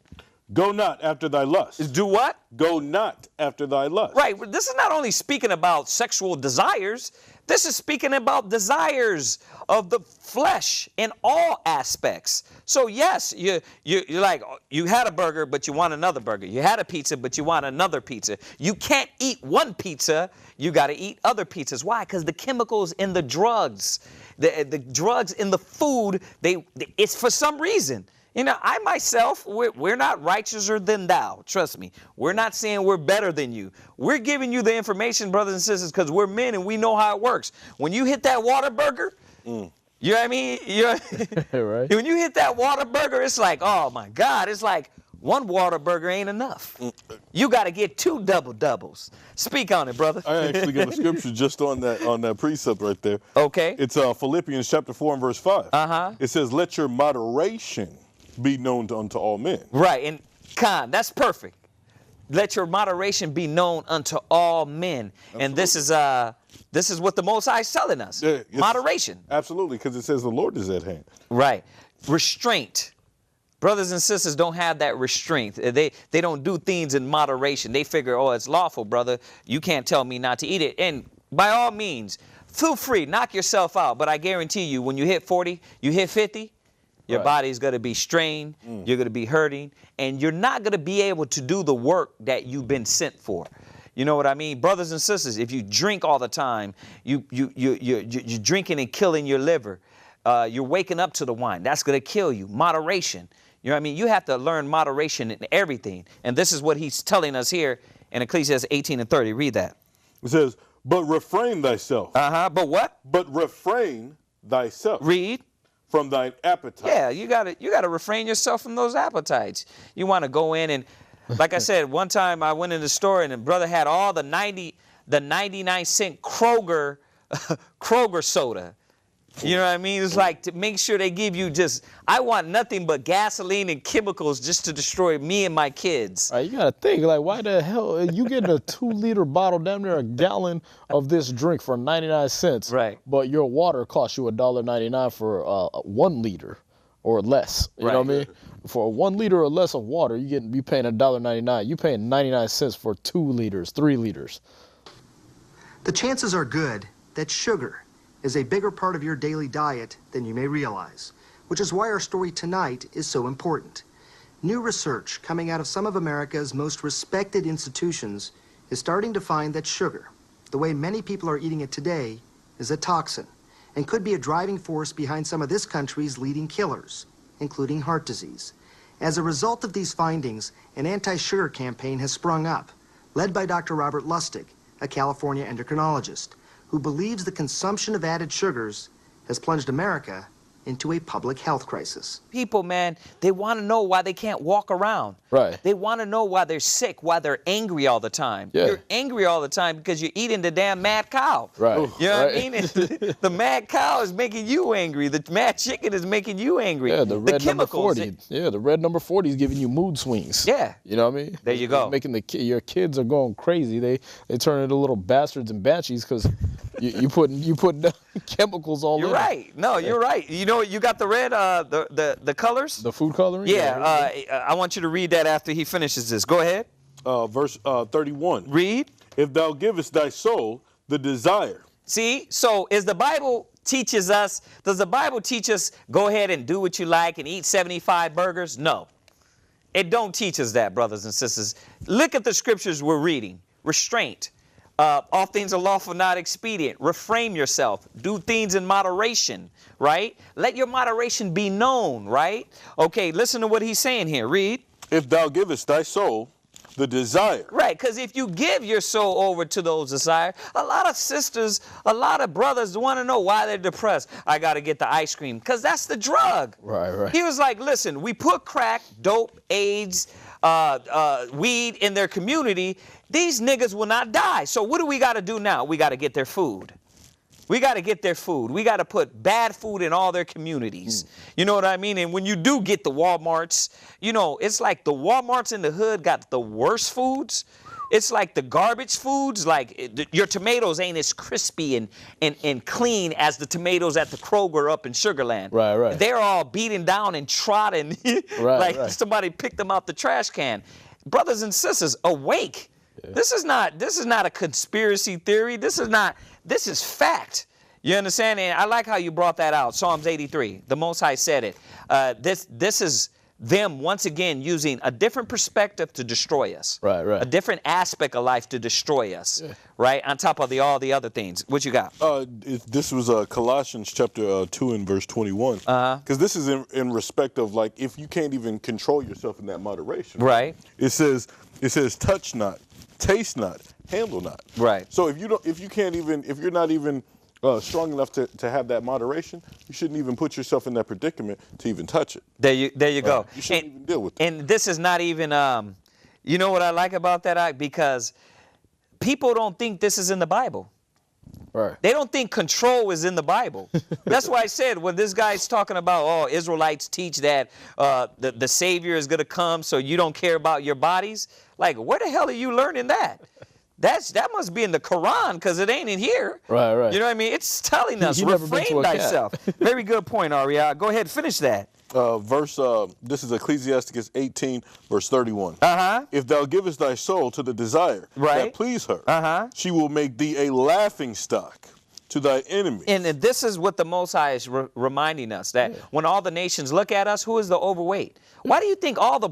Go not after thy lust. Do what? Go not after thy lust. Right. This is not only speaking about sexual desires. This is speaking about desires of the flesh in all aspects. So yes, you're like, you had a burger, but you want another burger. You had a pizza, but you want another pizza. You can't eat one pizza. You got to eat other pizzas. Why? Because the chemicals in the drugs, the drugs in the food, it's for some reason. You know, I myself, we're not righteouser than thou. Trust me. We're not saying we're better than you. We're giving you the information, brothers and sisters, because we're men and we know how it works. When you hit that Whataburger, You know what I mean? Right. When you hit that Whataburger, it's like, oh my God, it's like one Whataburger ain't enough. You got to get 2 double-doubles. Speak on it, brother. I actually got a scripture just on that precept right there. Okay. It's Philippians chapter 4 and verse 5. It says, let your moderation be known unto all men. Right, and Khan, that's perfect. Let your moderation be known unto all men. Absolutely. And this is what the Most High is telling us. Yeah, moderation. Absolutely, because it says the Lord is at hand. Right. Restraint. Brothers and sisters don't have that restraint. They don't do things in moderation. They figure, oh, it's lawful, brother. You can't tell me not to eat it. And by all means, feel free, knock yourself out. But I guarantee you, when you hit 40, you hit 50, your body's going to be strained, you're going to be hurting, and you're not going to be able to do the work that you've been sent for. You know what I mean? Brothers and sisters, if you drink all the time, you're drinking and killing your liver. You're waking up to the wine. That's going to kill you. Moderation. You know what I mean? You have to learn moderation in everything. And this is what he's telling us here in Ecclesiastes 18 and 30. Read that. It says, but refrain thyself. But what? But refrain thyself. Read. From thine appetite. Yeah, you gotta refrain yourself from those appetites. You want to go in and, like I said, one time I went in the store and the brother had all the 99-cent Kroger soda. You know what I mean? It's like to make sure they give you I want nothing but gasoline and chemicals just to destroy me and my kids. You got to think, like, why the hell you getting a 2-liter bottle, damn near a gallon of this drink for 99 cents. Right. But your water costs you $1.99 for 1 liter or less. You know what I mean? For 1 liter or less of water, you paying $1.99. You paying 99 cents for 2 liters, 3 liters. The chances are good that sugar is a bigger part of your daily diet than you may realize, which is why our story tonight is so important. New research coming out of some of America's most respected institutions is starting to find that sugar, the way many people are eating it today, is a toxin and could be a driving force behind some of this country's leading killers, including heart disease. As a result of these findings, an anti-sugar campaign has sprung up, led by Dr. Robert Lustig, a California endocrinologist, who believes the consumption of added sugars has plunged America into a public health crisis. People, man, they want to know why they can't walk around. Right. They want to know why they're sick, why they're angry all the time. Yeah. You're angry all the time because you're eating the damn mad cow. Right. You know what I mean? The mad cow is making you angry. The mad chicken is making you angry. Yeah, the red number 40. Yeah, the red number 40 is giving you mood swings. Yeah. You know what I mean? There you go. Making your kids are going crazy. They turn into little bastards and banshees because you putting chemicals all You're in. right. No, you're right. You know, you got the red, the colors? The food coloring? Yeah. I want you to read that after he finishes this. Go ahead. Verse 31. Read. If thou givest thy soul the desire. See, so does the Bible teach us, go ahead and do what you like and eat 75 burgers? No. It don't teach us that, brothers and sisters. Look at the scriptures we're reading. Restraint. All things are lawful, not expedient. Refrain yourself. Do things in moderation, right? Let your moderation be known, right? Okay, listen to what he's saying here. Read. If thou givest thy soul the desire. Right, because if you give your soul over to those desires, a lot of sisters, a lot of brothers want to know why they're depressed. I got to get the ice cream, because that's the drug. Right. He was like, listen, we put crack, dope, AIDS, weed in their community. These niggas will not die. So what do we got to do now? We got to get their food. We got to get their food. We got to put bad food in all their communities. You know what I mean? And when you do get the Walmarts, you know, it's like the Walmarts in the hood got the worst foods. It's like the garbage foods, like your tomatoes ain't as crispy and clean as the tomatoes at the Kroger up in Sugarland. Right. They're all beaten down and trodden like somebody picked them out the trash can. Brothers and sisters, awake. Yeah. This is not a conspiracy theory. This is fact. You understand? And I like how you brought that out. Psalms 83. The Most High said it. This is them once again using a different perspective to destroy us. Right. A different aspect of life to destroy us. Yeah. Right? On top of all the other things. What you got? This was Colossians chapter 2 and verse 21. Because this is in respect of, like, if you can't even control yourself in that moderation. Right. It says touch not, taste not, handle not. Right. So if you're not even strong enough to have that moderation, you shouldn't even put yourself in that predicament to even touch it. There you go. You shouldn't even deal with it. And this is not even, you know what I like about that? Because people don't think this is in the Bible. Right. They don't think control is in the Bible. That's why I said when this guy's talking about, oh, Israelites teach that the Savior is going to come so you don't care about your bodies. Like, where the hell are you learning that? That must be in the Quran because it ain't in here. Right, right. You know what I mean? It's telling us, He never been to refrain a cat. thyself. Very good point, Aria. Go ahead, finish that. This is Ecclesiasticus 18, verse 31. Uh-huh. If thou givest thy soul to the desire Right. that please her, she will make thee a laughing stock to thy enemies. And this is what the Most High is reminding us, that when all the nations look at us, who is the overweight? Why do you think all the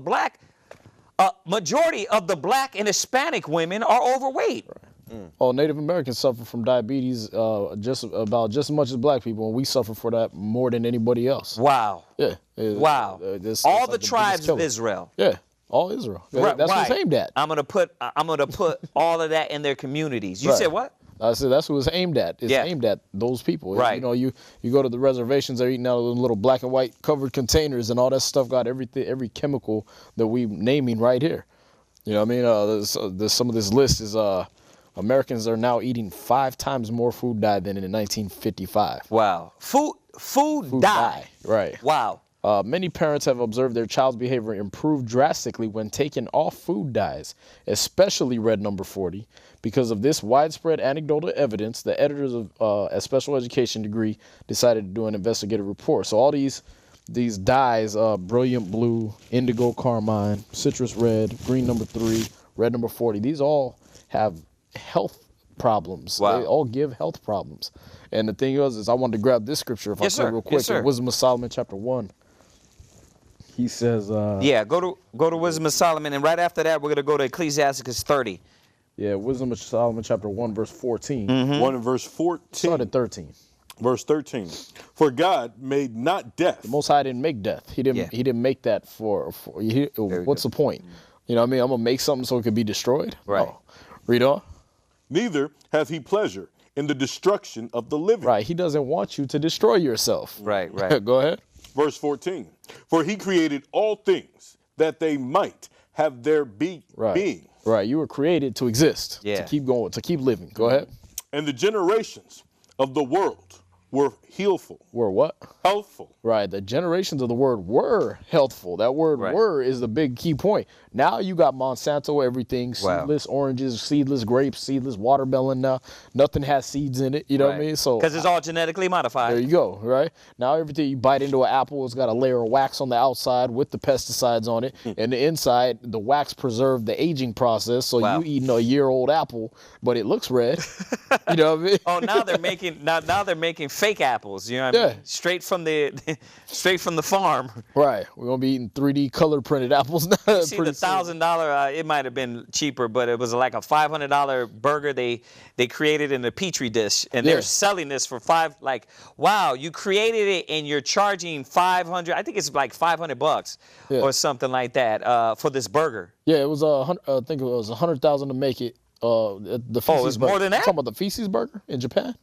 majority of the black and Hispanic women are overweight? Oh, Native Americans suffer from diabetes just as much as black people, and we suffer for that more than anybody else. Wow. Yeah. Wow. All the tribes of Israel. Yeah. All Israel. Right, That's what it's aimed at. I'm gonna put all of that in their communities. You said what? I said that's what it's aimed at. It's aimed at those people. Right. You know, you go to the reservations, they're eating out of little black and white covered containers, and all that stuff got every chemical that we naming right here. You know what I mean? Some of this list is Americans are now eating 5 times more food dye than in 1955. Wow. Food dye. Right. Wow. Many parents have observed their child's behavior improve drastically when taken off food dyes, especially red number 40. Because of this widespread anecdotal evidence, the editors of a special education degree decided to do an investigative report. So all these dyes, brilliant blue, indigo carmine, citrus red, green number 3, red number 40, these all have health problems. Wow. They all give health problems. And the thing is I wanted to grab this scripture if I could real quick. Yes, sir. In Wisdom of Solomon chapter 1. He says go to Wisdom of Solomon, and right after that we're gonna go to Ecclesiasticus 30. Yeah, Wisdom of Solomon chapter 1 verse 14. 1 and verse 14. Start at 13. Verse 13. For God made not death. The Most High didn't make death. He didn't make that for what's the point? You know what I mean? I'm gonna make something so it could be destroyed. Right. Oh. Read on. Neither hath he pleasure in the destruction of the living. Right. He doesn't want you to destroy yourself. Right. Go ahead. Verse 14. For he created all things that they might have their being. Right. You were created to exist. Yeah. To keep going. To keep living. Go ahead. And the generations of the world were healful. Were what? Healthful. Right. The generations of the word were healthful. That word were is the big key point. Now you got Monsanto, everything, seedless oranges, seedless grapes, seedless watermelon now. Nothing has seeds in it. You know what I mean? So because it's all genetically modified. There you go, right? Now everything you bite into an apple, it's got a layer of wax on the outside with the pesticides on it. And the inside, the wax preserved the aging process. So you eating a year-old apple, but it looks red. You know what I mean? Oh, now they're making fake apples, you know what I mean? Straight from the farm. Right. We're gonna be eating 3D color printed apples now. You see the $1,000, it might have been cheaper, but it was like a $500 burger they created in a Petri dish, and they're selling this for wow, you created it and you're charging $500, I think it's like $500 or something like that for this burger. Yeah, it was I think it was $100,000 to make it. The feces it's more than that? Talking about the feces burger in Japan?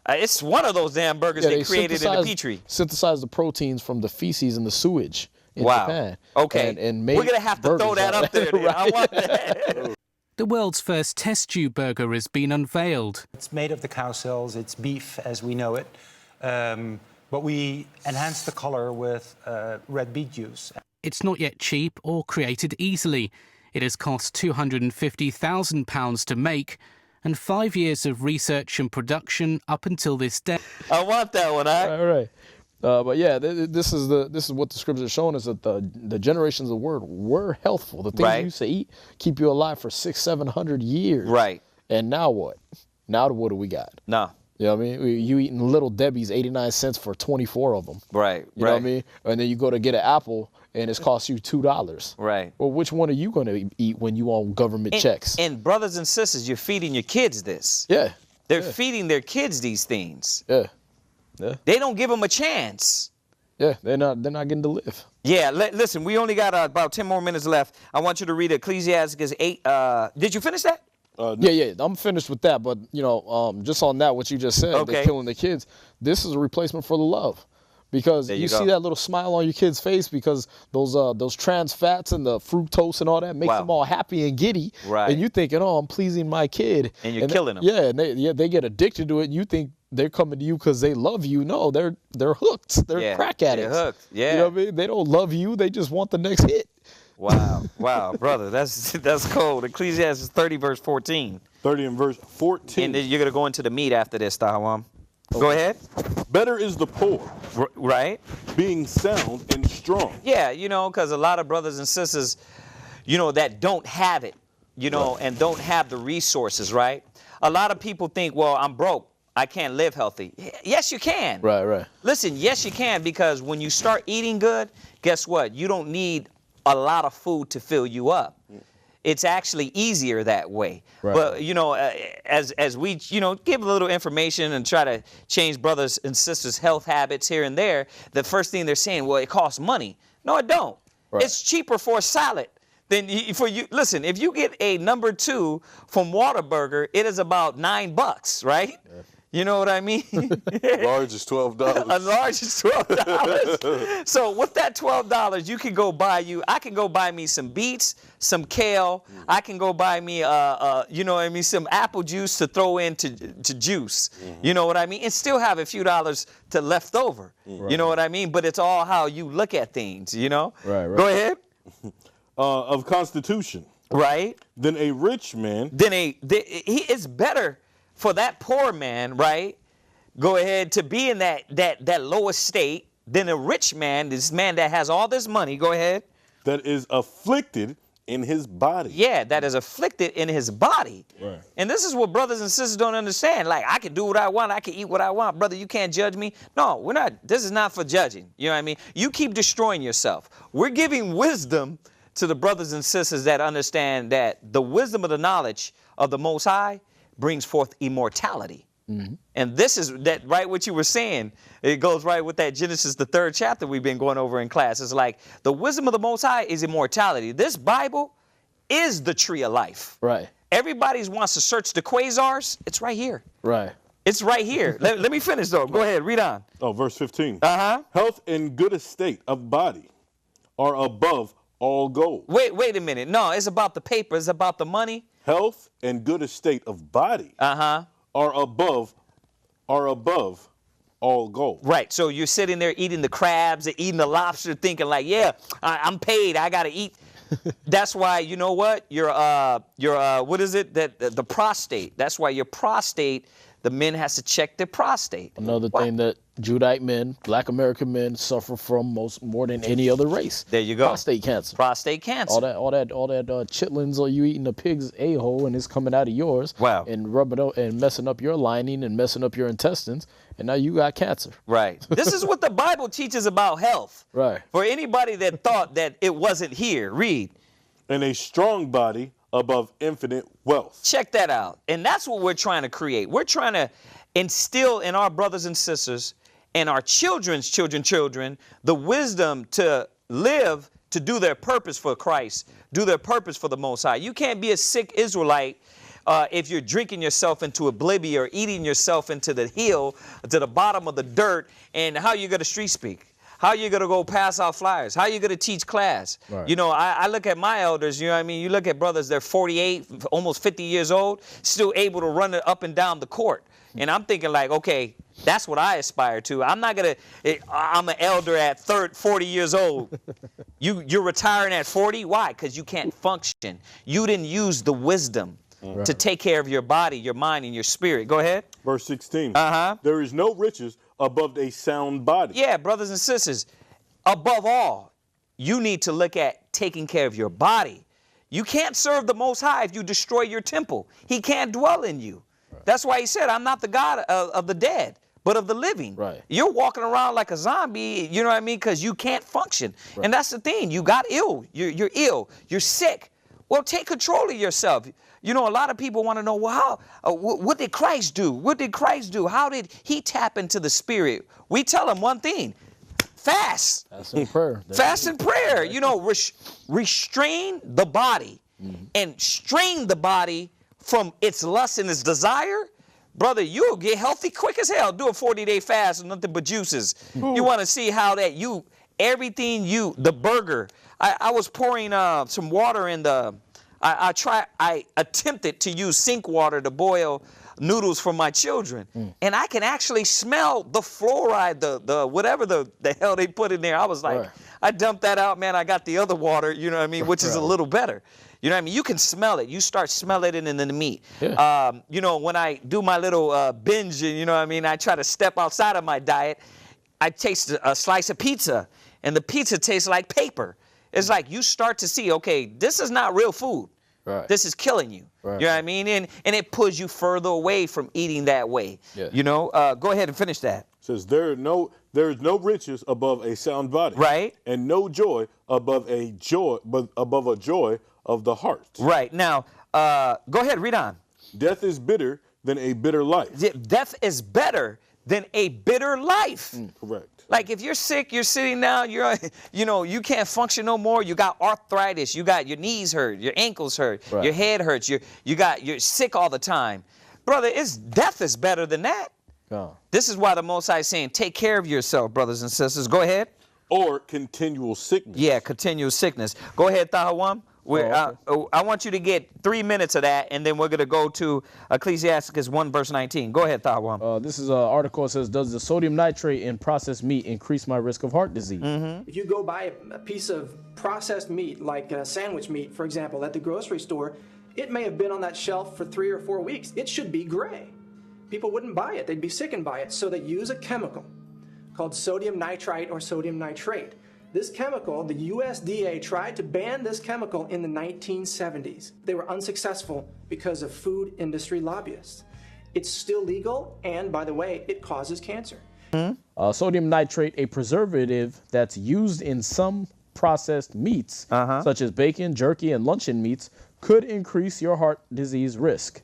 It's one of those damn burgers they created in the Petri. Synthesized the proteins from the feces and the sewage in Japan. Okay. And made we're going to have to throw that up there. Right. I want that. The world's first test tube burger has been unveiled. It's made of the cow cells. It's beef as we know it. But we enhance the color with red beet juice. It's not yet cheap or created easily. It has cost £250,000 to make, and 5 years of research and production up until this day. I want that one. All right. But yeah, this is what the scriptures are showing us, that the generations of the word were healthful. The things you used to eat keep you alive for 600-700 years. Right. And now what? Now what do we got? No. You know what I mean? You eating Little Debbie's 89 cents for 24 of them. Right. You know what I mean? And then you go to get an apple and it's cost you $2. Right. Well, which one are you going to eat when you on government checks? And brothers and sisters, you're feeding your kids this. Yeah. They're feeding their kids these things. Yeah. Yeah. They don't give them a chance. Yeah, they're not getting to live. Yeah, listen, we only got about 10 more minutes left. I want you to read Ecclesiasticus 8. Did you finish that? Yeah, I'm finished with that. But, just on that, what you just said, they're killing the kids. This is a replacement for the love. Because you see that little smile on your kid's face because those trans fats and the fructose and all that makes them all happy and giddy. Right. And you thinking, oh, I'm pleasing my kid. And you're killing them. Yeah, and they get addicted to it. And you think they're coming to you because they love you. No, they're hooked. They're crack addicts. They're hooked. Yeah. You know what I mean? They don't love you. They just want the next hit. Wow, brother, that's cold. Ecclesiastes 30 verse 14. 30 and verse 14. And then you're gonna go into the meat after this, Tawam. Go ahead. Better is the poor, right? Being sound and strong. Yeah, because a lot of brothers and sisters, that don't have it, and don't have the resources, right? A lot of people think, well, I'm broke. I can't live healthy. Yes, you can. Right. Listen, yes, you can, because when you start eating good, guess what? You don't need a lot of food to fill you up. It's actually easier that way. Right. But, as we, give a little information and try to change brothers and sisters' health habits here and there, the first thing they're saying, well, it costs money. No, it don't. Right. It's cheaper for a salad than for you. Listen, if you get a number 2 from Whataburger, it is about $9, right? Yeah. You know what I mean? Large is $12. A large is $12. So with that $12, you can go buy I can go buy me some beets, some kale. I can go buy me, some apple juice to throw into juice. You know what I mean? And still have a few dollars to left over. Right. You know what I mean? But it's all how you look at things, Right. Go ahead. Of constitution. Right. Than a rich man. He is better for that poor man, right? Go ahead to be in that lower state than a rich man, this man that has all this money. Go ahead. That is afflicted in his body. Yeah, that is afflicted in his body. Right. And this is what brothers and sisters don't understand. Like, I can do what I want. I can eat what I want. Brother, you can't judge me. No, we're not. This is not for judging. You know what I mean? You keep destroying yourself. We're giving wisdom to the brothers and sisters that understand that the wisdom of the knowledge of the Most High brings forth immortality. Mm-hmm. And this is that right what you were saying. It goes right with that Genesis, the 3rd chapter we've been going over in class. It's like the wisdom of the Most High is immortality. This Bible is the tree of life. Right. Everybody wants to search the quasars. It's right here. Right. It's right here. let me finish though. Go ahead, read on. Oh, verse 15. Uh-huh. Health and good estate of body are above all gold. Wait a minute. No, it's about the paper. It's about the money. Health and good estate of body are above all gold. Right. So you're sitting there eating the crabs and eating the lobster thinking like, yeah, I'm paid. I got to eat. That's why, you know what? Your what is it? The prostate. That's why your prostate, the men has to check their prostate. Another thing that Judite men, Black American men suffer from more than any other race. There you go. Prostate cancer. Prostate cancer. All that chitlins, or you eating a pig's a-hole and it's coming out of yours. Wow. And rubbing up and messing up your lining and messing up your intestines, and now you got cancer. Right. This is what the Bible teaches about health. Right. For anybody that thought that it wasn't here, read. And a strong body above infinite wealth. Check that out. And that's what we're trying to create. We're trying to instill in our brothers and sisters and our children's children the wisdom to live, to do their purpose for Christ, do their purpose for the Most High. You can't be a sick Israelite if you're drinking yourself into oblivion or eating yourself into the hill, to the bottom of the dirt, and how you going to street speak. How you going to go pass out flyers? How you going to teach class? Right. I look at my elders, you know what I mean? You look at brothers, they're 48, almost 50 years old, still able to run it up and down the court. And I'm thinking like, okay, that's what I aspire to. I'm an elder at 40 years old. You're retiring at 40? Why? Because you can't function. You didn't use the wisdom to take care of your body, your mind, and your spirit. Go ahead. Verse 16. There is no riches above a sound body. Yeah, brothers and sisters, above all, you need to look at taking care of your body. You can't serve the Most High if you destroy your temple. He can't dwell in you. Right. That's why he said, I'm not the God of the dead, but of the living. Right. You're walking around like a zombie, you know what I mean, because you can't function. Right. And that's the thing. You got ill. You're ill. You're sick. Well, take control of yourself. A lot of people want to know, well, what did Christ do? What did Christ do? How did he tap into the spirit? We tell him one thing, fast. Fast and prayer. Fast and prayer. Restrain the body and strain the body from its lust and its desire, brother, you'll get healthy quick as hell. Do a 40-day fast and nothing but juices. You want to see how that the burger. I was pouring some water in the, I attempted to use sink water to boil noodles for my children. And I can actually smell the fluoride, the whatever the hell they put in there. I was like, I dumped that out, man. I got the other water, you know what I mean, which is a little better. You know what I mean? You can smell it. You start smelling it in the meat. Yeah. You know, when I do my little binge, you know what I mean, I try to step outside of my diet, I taste a slice of pizza, and the pizza tastes like paper. It's like you start to see, okay, this is not real food. Right. This is killing you. Right. You know what I mean? And it pulls you further away from eating that way. Yeah. You know, go ahead and finish that. It says there is no riches above a sound body. Right. And no joy above a joy of the heart. Right. Now, go ahead, read on. Death is bitter than a bitter life. Death is better than a bitter life. Correct. Like if you're sick, you're sitting down, you can't function no more. You got arthritis. You got your knees hurt, your ankles hurt, your head hurts. You're sick all the time, brother. Death is better than that. Oh. This is why the Most High is saying, take care of yourself, brothers and sisters. Go ahead. Or continual sickness. Yeah, continual sickness. Go ahead, Tahawam. I want you to get 3 minutes of that, and then we're going to go to Ecclesiasticus 1, verse 19. Go ahead, Thawam. This is an article that says, does the sodium nitrate in processed meat increase my risk of heart disease? If you go buy a piece of processed meat, like sandwich meat, for example, at the grocery store, it may have been on that shelf for 3 or 4 weeks. It should be gray. People wouldn't buy it. They'd be sickened by it. So they use a chemical called sodium nitrite or sodium nitrate. This chemical, the USDA tried to ban this chemical in the 1970s. They were unsuccessful because of food industry lobbyists. It's still legal, and by the way, it causes cancer. Sodium nitrate, a preservative that's used in some processed meats, such as bacon, jerky, and luncheon meats, could increase your heart disease risk.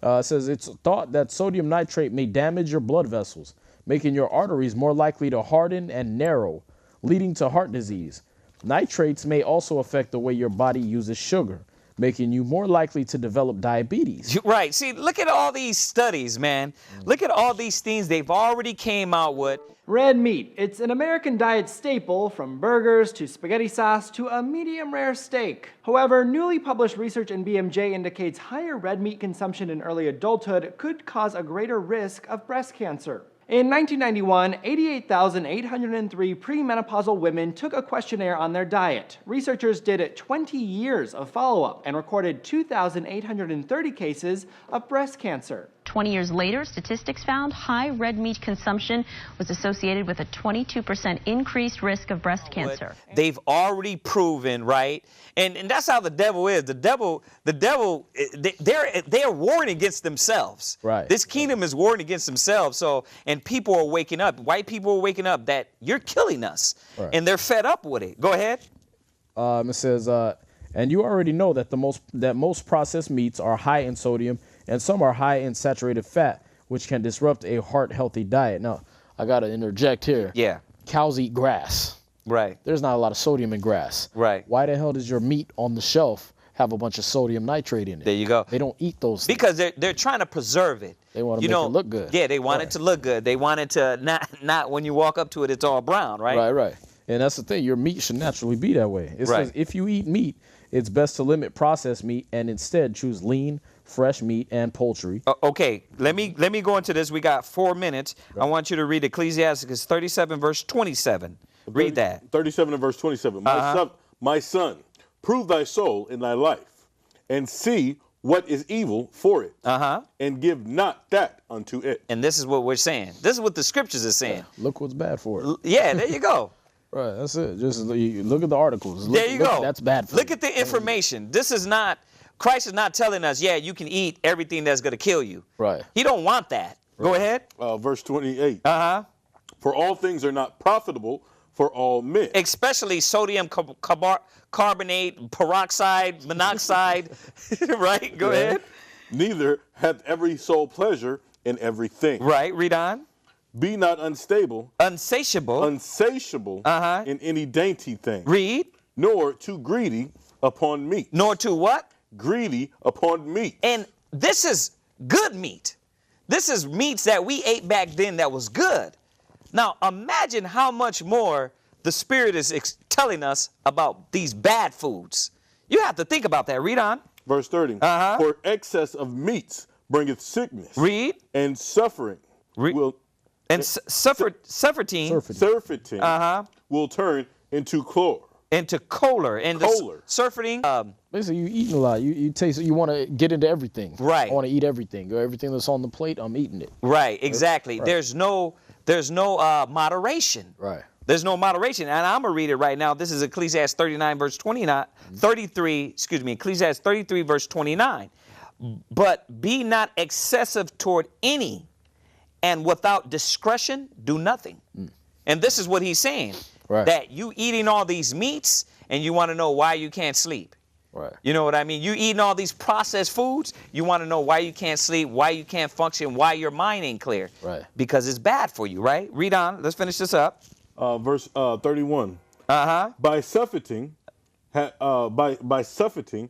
It says it's thought that sodium nitrate may damage your blood vessels, making your arteries more likely to harden and narrow, leading to heart disease. Nitrates may also affect the way your body uses sugar, making you more likely to develop diabetes. Right. See, look at all these studies, man. Look at all these things they've already came out with. Red meat. It's an American diet staple, from burgers to spaghetti sauce to a medium rare steak. However, newly published research in BMJ indicates higher red meat consumption in early adulthood could cause a greater risk of breast cancer. In 1991, 88,803 premenopausal women took a questionnaire on their diet. Researchers did 20 years of follow-up and recorded 2,830 cases of breast cancer. 20 years later, statistics found high red meat consumption was associated with a 22% increased risk of breast cancer. They've already proven, right? And that's how the devil is. The devil, they're warring against themselves. Right. This kingdom is warring against themselves. So, and people are waking up. White people are waking up that you're killing us, and they're fed up with it. Go ahead. It says, and you already know that most processed meats are high in sodium, and some are high in saturated fat, which can disrupt a heart-healthy diet. Now, I got to interject here. Yeah. Cows eat grass. Right. There's not a lot of sodium in grass. Right. Why the hell does your meat on the shelf have a bunch of sodium nitrate in it? There you go. They don't eat those things. Because they're trying to preserve it. They want to make it look good. Yeah, they want it to look good. They want it to not when you walk up to it, it's all brown, right? Right. And that's the thing. Your meat should naturally be that way. It says if you eat meat, it's best to limit processed meat and instead choose lean, fresh meat and poultry. Okay, let me go into this. We got 4 minutes. I want you to read Ecclesiasticus 37, verse 27. Read that. 37 and verse 27. My son, prove thy soul in thy life, and see what is evil for it, and give not that unto it. And this is what we're saying. This is what the scriptures are saying. Yeah, look what's bad for it. Yeah, there you go. Right, that's it. Just look at the articles. There you go. That's bad for Look at the information. This is not, Christ is not telling us, yeah, you can eat everything that's going to kill you. Right. He don't want that. Right. Go ahead. Verse 28. For all things are not profitable for all men. Especially sodium carbonate, peroxide, monoxide. Right? Go ahead. Neither hath every soul pleasure in everything. Right. Read on. Be not unstable. Unsatiable. In any dainty thing. Read. Nor too greedy upon meat. Nor too what? Greedy upon meat. And this is good meat. This is meats that we ate back then that was good. Now, imagine how much more the Spirit is telling us about these bad foods. You have to think about that. Read on. Verse 30. For excess of meats bringeth sickness. Read. And suffering will... And surfeiting will turn into chlor. Into choler. And surfeiting. Basically, you eating a lot. You taste. You want to get into everything. Right. I want to eat everything. Everything that's on the plate, I'm eating it. Right. Exactly. Right. There's no moderation. Right. There's no moderation. And I'm going to read it right now. This is Ecclesiastes 39, verse 29, 33, excuse me, Ecclesiastes 33, verse 29. But be not excessive toward any, and without discretion, do nothing. And this is what he's saying, that you eating all these meats and you want to know why you can't sleep. Right. You know what I mean? You eating all these processed foods, you want to know why you can't sleep, why you can't function, why your mind ain't clear. Right. Because it's bad for you, right? Read on. Let's finish this up. Verse 31. By surfeiting,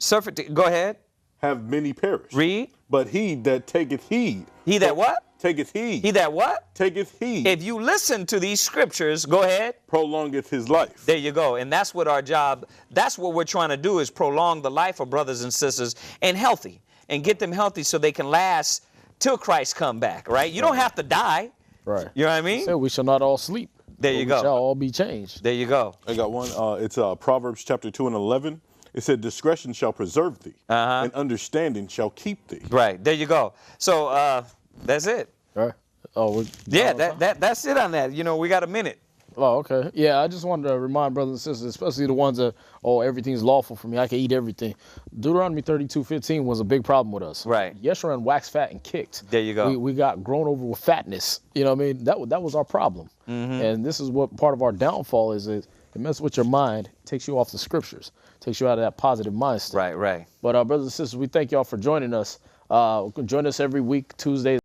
surfeiting. Go ahead. Have many perished. Read. But he that taketh heed. He that what? Taketh heed. He that what? Taketh heed. If you listen to these scriptures, go ahead. Prolongeth his life. There you go. And that's what our job, that's what we're trying to do, is prolong the life of brothers and sisters and healthy. And get them healthy so they can last till Christ come back, right? You don't have to die. Right. You know what I mean? So we shall not all sleep. There you go. We shall all be changed. There you go. I got one. It's Proverbs chapter 2 and 11. It said, discretion shall preserve thee, and understanding shall keep thee. Right. There you go. So that's it. All right. Oh, yeah, that's it on that. You know, we got a minute. Oh, okay. Yeah, I just wanted to remind brothers and sisters, especially the ones that, everything's lawful for me, I can eat everything. Deuteronomy 32:15 was a big problem with us. Right. Yeshurun waxed fat and kicked. There you go. We got grown over with fatness. You know what I mean? That was our problem. And this is what part of our downfall is it messes with your mind, takes you off the scriptures, takes you out of that positive mindset. Right. But brothers and sisters, we thank y'all for joining us. Join us every week, Tuesdays.